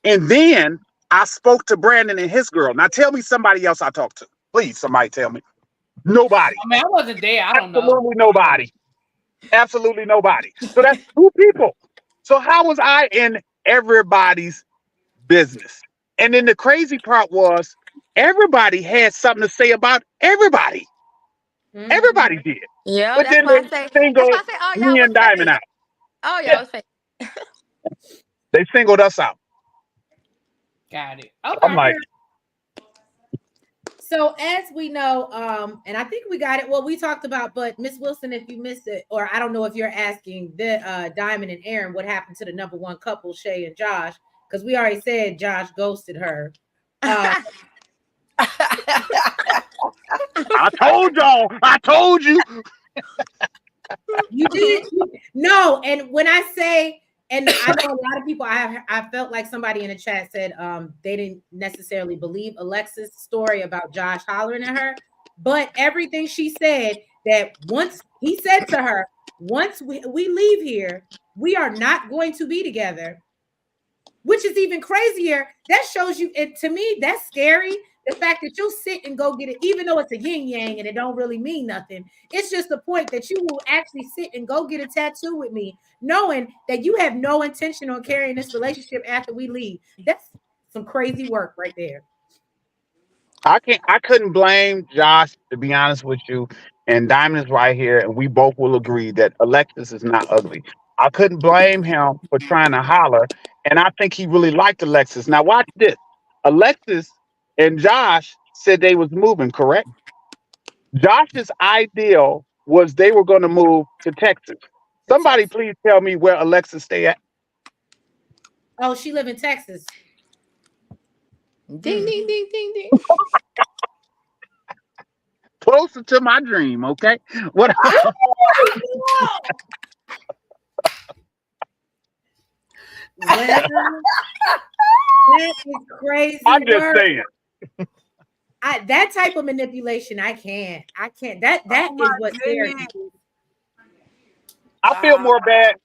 And then I spoke to Brandon and his girl. Now tell me somebody else I talked to. Please, somebody tell me. Nobody. I mean, I wasn't there. I don't know. Absolutely nobody. Absolutely nobody. So that's two people. So how was I in everybody's business? And then the crazy part was everybody had something to say about everybody. Mm-hmm. Everybody did. Yeah, but that's why I say, oh, me and Dymond out. Oh, yeah, it was fake. They singled us out. Got it. Okay. I'm like, so as we know, and I think we got it. Well, we talked about, but Miss Wilson, if you missed it, or I don't know if you're asking the Dymond and Aaron, what happened to the number one couple, Shay and Josh? Because we already said Josh ghosted her. I told y'all. I told you. You did. No, and when I say, and I know a lot of people, I felt like somebody in the chat said they didn't necessarily believe Alexis' story about Josh hollering at her, but everything she said, that once he said to her, once we leave here, we are not going to be together, which is even crazier. That shows you, to me, that's scary. The fact that you'll sit and go get it, even though it's a yin yang and it don't really mean nothing. It's just the point that you will actually sit and go get a tattoo with me, knowing that you have no intention on carrying this relationship after we leave. That's some crazy work right there. I couldn't blame Josh, to be honest with you. And Dymond is right here, and we both will agree that Alexis is not ugly. I couldn't blame him for trying to holler, and I think he really liked Alexis. Now watch this. Alexis and Josh said they was moving, correct? Josh's ideal was they were going to move to Texas. Somebody please tell me where Alexis stay at. Oh, she live in Texas. Ding, ding, ding, ding, ding. Closer to my dream, okay? What? That is crazy. I'm just saying. That type of manipulation, I can't. That is what scares me. I feel more bad,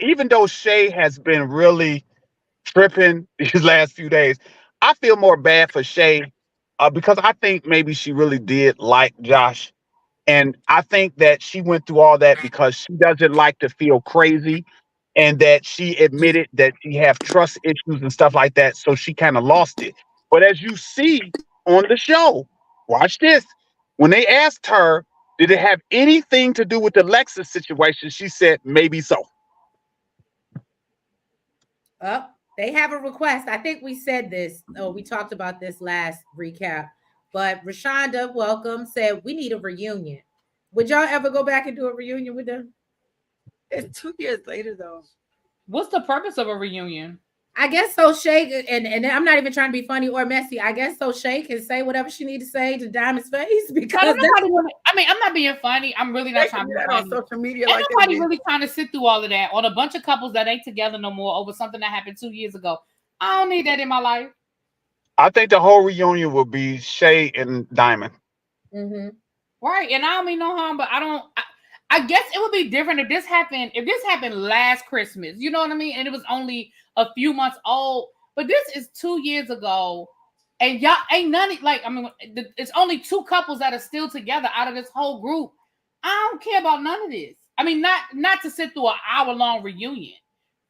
even though Shay has been really tripping these last few days. I feel more bad for Shay because I think maybe she really did like Josh. And I think that she went through all that because she doesn't like to feel crazy, and that she admitted that she have trust issues and stuff like that. So she kind of lost it. But as you see on the show, watch this. When they asked her, Did it have anything to do with the Lexus situation? She said maybe so. Oh, they have a request. I think we said this. Oh, we talked about this last recap. But Rashonda, welcome, said we need a reunion. Would y'all ever go back and do a reunion with them? It's 2 years later though. What's the purpose of a reunion? I guess so Shay, and I'm not even trying to be funny or messy. I guess so Shay can say whatever she needs to say to Diamond's face because I'm not being funny. I'm really not trying to be funny. On social media, ain't nobody really trying to sit through all of that on a bunch of couples that ain't together no more over something that happened 2 years ago. I don't need that in my life. I think the whole reunion will be Shay and Dymond. Mm-hmm. Right, and I don't mean no harm, but I guess it would be different if this happened last Christmas. You know what I mean? And it was only a few months old. But this is 2 years ago, and y'all ain't none like. I mean, it's only 2 couples that are still together out of this whole group. I don't care about none of this. I mean, not to sit through an hour-long reunion.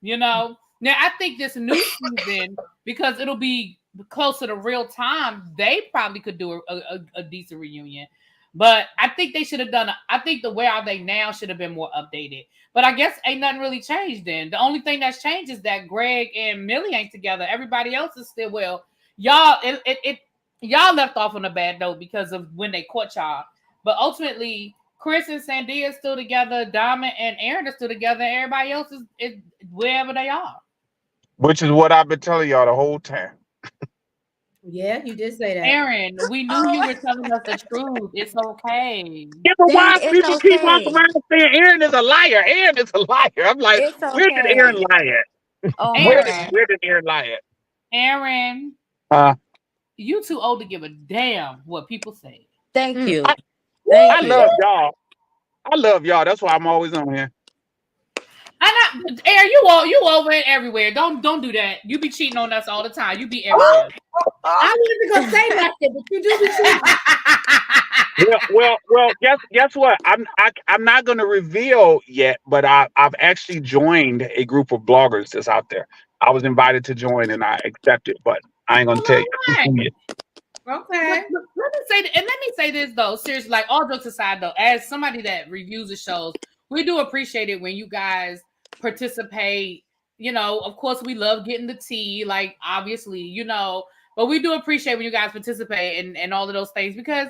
You know. Now I think this new season, because it'll be closer to real time, they probably could do a decent reunion. But I think they should have done. I think the Where Are They Now should have been more updated. But I guess ain't nothing really changed then. The only thing that's changed is that Greg and Millie ain't together. Everybody else is still y'all left off on a bad note because of when they caught y'all. But ultimately, Chris and Sandia is still together. Diamond and Aaron are still together. Everybody else is wherever they are. Which is what I've been telling y'all the whole time. Yeah, you did say that. Aaron, we knew you were telling us the truth. It's okay. Yeah, but why people keep walking around saying Aaron is a liar? Aaron is a liar. I'm like, where did Aaron lie at? Oh, where did Aaron lie at? Aaron, you too old to give a damn what people say. Thank you. I love y'all. I love y'all. That's why I'm always on here. Aaron, you over it everywhere. Don't do that. You be cheating on us all the time. You be everywhere. I wasn't gonna say nothing, but you do be cheating. Well. Guess what? I'm not gonna reveal yet, but I've actually joined a group of bloggers that's out there. I was invited to join and I accepted, but I ain't gonna tell you. Okay. Let me say this though. Seriously, like all jokes aside though, as somebody that reviews the shows, we do appreciate it when you guys participate. You know, of course, we love getting the tea, like obviously, you know, but we do appreciate when you guys participate and all of those things, because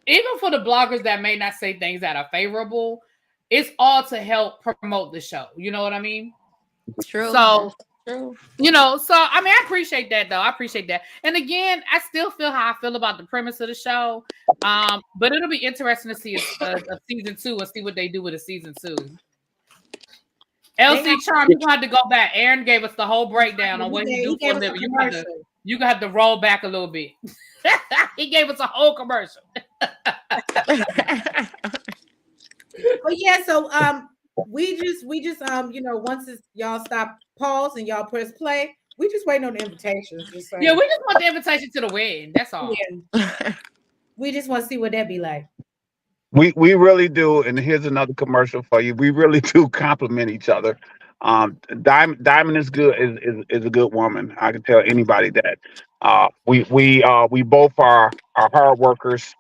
even for the bloggers that may not say things that are favorable, it's all to help promote the show. You know what I mean? True. So, true. You know, so I mean, I appreciate that though. I appreciate that. And again, I still feel how I feel about the premise of the show. But it'll be interesting to see a season 2 and see what they do with a season 2. LC Charm, you're gonna have to go back. Aaron gave us the whole breakdown on what he do for a living. You're gonna have to roll back a little bit. He gave us a whole commercial. But yeah, so we just you know, once y'all stop pause and y'all press play, we just waiting on the invitations. Just saying. Yeah, we just want the invitation to the wedding. That's all. Yeah. We just want to see what that be like. We really do, and here's another commercial for you. We really do compliment each other. Diamond is good, is a good woman. I can tell anybody that. We both are hard workers,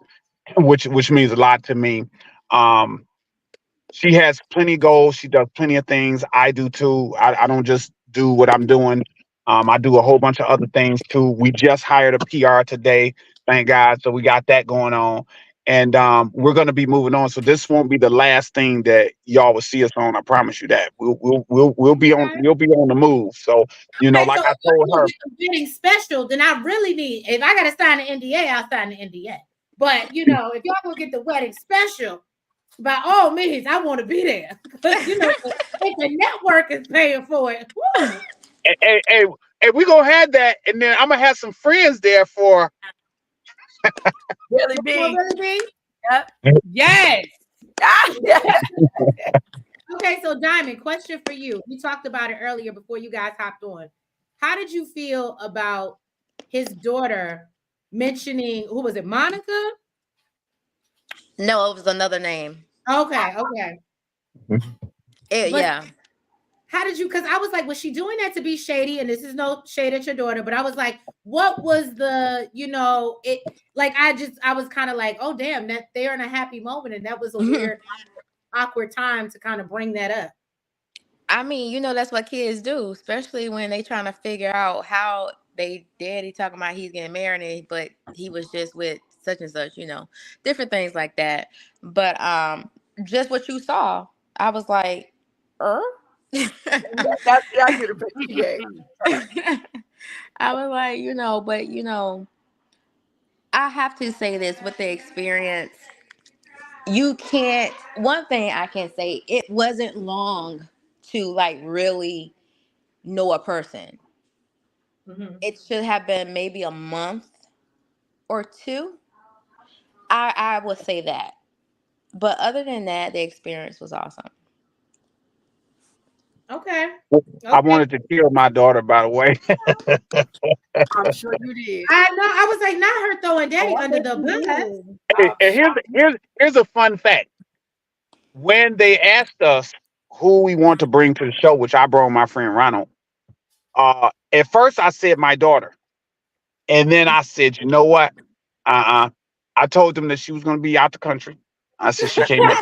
which means a lot to me. She has plenty of goals. She does plenty of things. I do too. I don't just do what I'm doing. I do a whole bunch of other things too. We just hired a PR today, thank God. So we got that going on. And we're going to be moving on. So this won't be the last thing that y'all will see us on. I promise you that. We'll be on. We'll be on the move. So you know, like I told her, getting special. Then I really need. If I got to sign an NDA, I'll sign the NDA. But you know, if y'all gonna get the wedding special, by all means, I want to be there. You know, if the network is paying for it. Hey, we gonna have that, and then I'm gonna have some friends there for. Really big. Yep. Yes. Okay, so Diamond, question for you. We talked about it earlier before you guys hopped on. How did you feel about his daughter mentioning, who was it, Monica? No, it was another name. Okay. Yeah. how did you? Because I was like, was she doing that to be shady? And this is no shade at your daughter, but I was like, what was the, it like I was kind of like, oh damn, that they're in a happy moment, and that was a weird, awkward time to kind of bring that up. I mean, that's what kids do, especially when they trying to figure out how they daddy talking about he's getting married, but he was just with such and such, different things like that. But just what you saw, I was like, That's I get a picture. Yeah. I was like, but I have to say this with the experience. You can't. One thing I can say, it wasn't long to like really know a person. It should have been maybe a month or two. I would say that. But other than that, the experience was awesome. Okay. I wanted to kill my daughter, by the way. I'm sure you did. I know. I was like, not her throwing daddy I under bet the you bus. did. And here's a fun fact. When they asked us who we want to bring to the show, which I brought my friend Ronald, at first I said my daughter. And then I said, you know what? I told them that she was going to be out the country. I said she can't make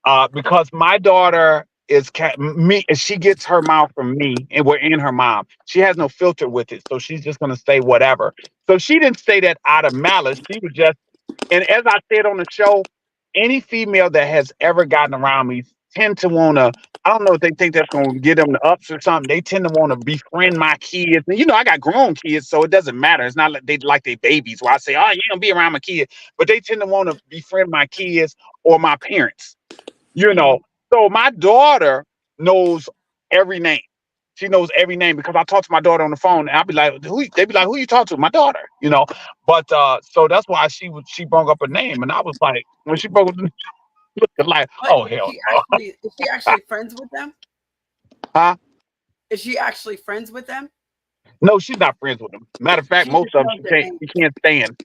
it. Because my daughter is me, and she gets her mouth from me, and we're in her mouth. She has no filter with it, so she's just going to say whatever. So she didn't say that out of malice. She was just, and as I said on the show, any female that has ever gotten around me tend to want to. I don't know if they think that's going to get them the ups or something. They tend to want to befriend my kids. And, I got grown kids, so it doesn't matter. It's not like they babies where I say, oh, you don't be around my kids. But they tend to want to befriend my kids or my parents. So my daughter knows every name. She knows every name because I talk to my daughter on the phone, and I'll be like, they be like, who you talk to? My daughter. But so that's why she brought up a name, and I was like, when she brought up, looking like, But oh hell, is she actually friends with them? huh? Is she actually friends with them? No, she's not friends with them. Matter of fact, She most just of them knows she their can't name. she can't stand.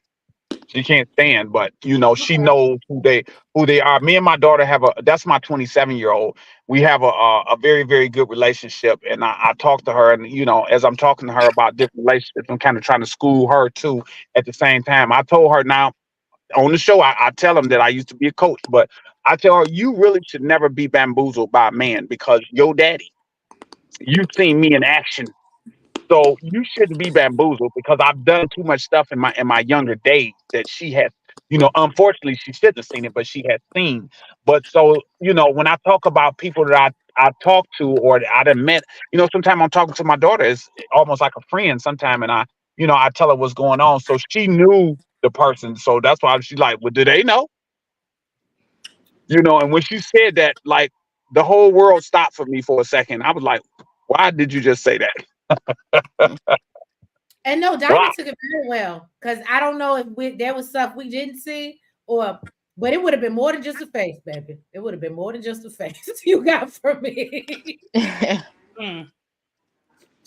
She can't stand, but she knows who they are. Me and my daughter that's my 27-year-old. We have a very, very good relationship, and I talk to her, and as I'm talking to her about different relationships, I'm kind of trying to school her too at the same time. I told her now on the show, I tell them that I used to be a coach, but I tell her you really should never be bamboozled by a man because your daddy, you've seen me in action. So you shouldn't be bamboozled because I've done too much stuff in my younger days that she has, unfortunately she shouldn't have seen it, but she has seen. But so, when I talk about people that I talk to or that I done met, sometimes I'm talking to my daughter, it's almost like a friend sometime, and I tell her what's going on. So she knew the person. So that's why she's like, well, do they know? And when she said that, like the whole world stopped for me for a second. I was like, why did you just say that? And no, Wow. Dymond took it very well because I don't know if there was stuff we didn't see but it would have been more than just a face, baby. It would have been more than just a face you got from me.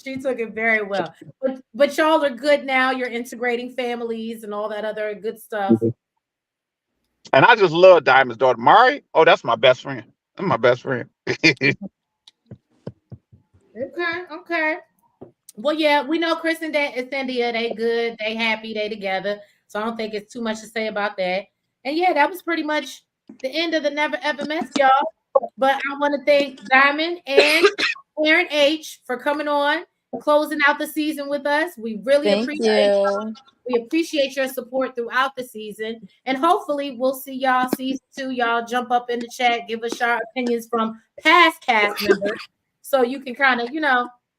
She took it very well. But y'all are good now. You're integrating families and all that other good stuff. And I just love Diamond's daughter. Mari, oh, that's my best friend. That's my best friend. Okay. Well, yeah, we know Chris and Cynthia, they good, they happy, they together. So I don't think it's too much to say about that. And yeah, that was pretty much the end of the Never Ever Mess, y'all. But I want to thank Dymond and Aaron H for coming on, closing out the season with us. We really Thank appreciate you. We appreciate your support throughout the season. And hopefully we'll see y'all season 2. Y'all jump up in the chat, give us your opinions from past cast members. So you can kind of,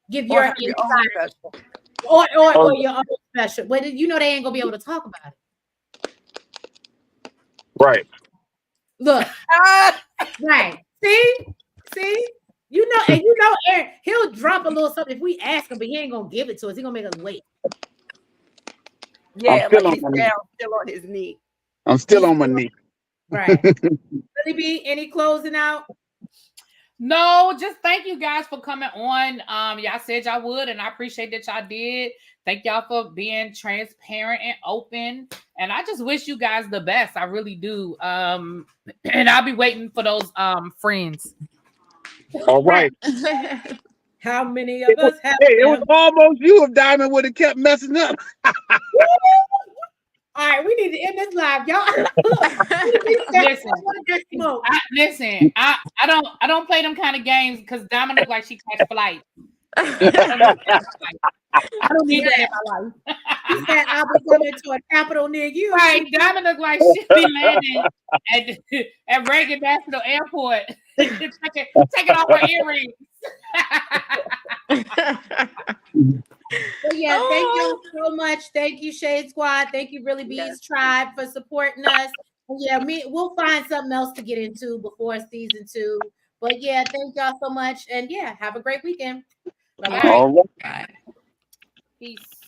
give Or your have your own insight special. or your own special. But they ain't gonna be able to talk about it. Right. Look, right. See, and Aaron, he'll drop a little something if we ask him, but he ain't gonna give it to us. He gonna make us wait. Yeah, like he's down, still on his knee. I'm still on my knee. Right. Really be any closing out? No, just thank you guys for coming on. Y'all said y'all would, and I appreciate that y'all did. Thank y'all for being transparent and open. And I just wish you guys the best. I really do. And I'll be waiting for those friends. All right. How many of us have Hey, it was them? almost you if Diamond would have kept messing up. All right, we need to end this live, y'all. Look, Listen, smoke. I don't play them kind of games because Diamond look like she catch flight. I don't need that in my life. He said I'll be coming to a capital near you. Right, Diamond look like she be landing at Reagan National Airport. taking off her earrings. So yeah, thank you so much. Thank you, Shade Squad. Thank you, Really Bees Tribe, for supporting us. And yeah, we'll find something else to get into before season 2. But yeah, thank y'all so much. And yeah, have a great weekend. Bye-bye. All right. Peace.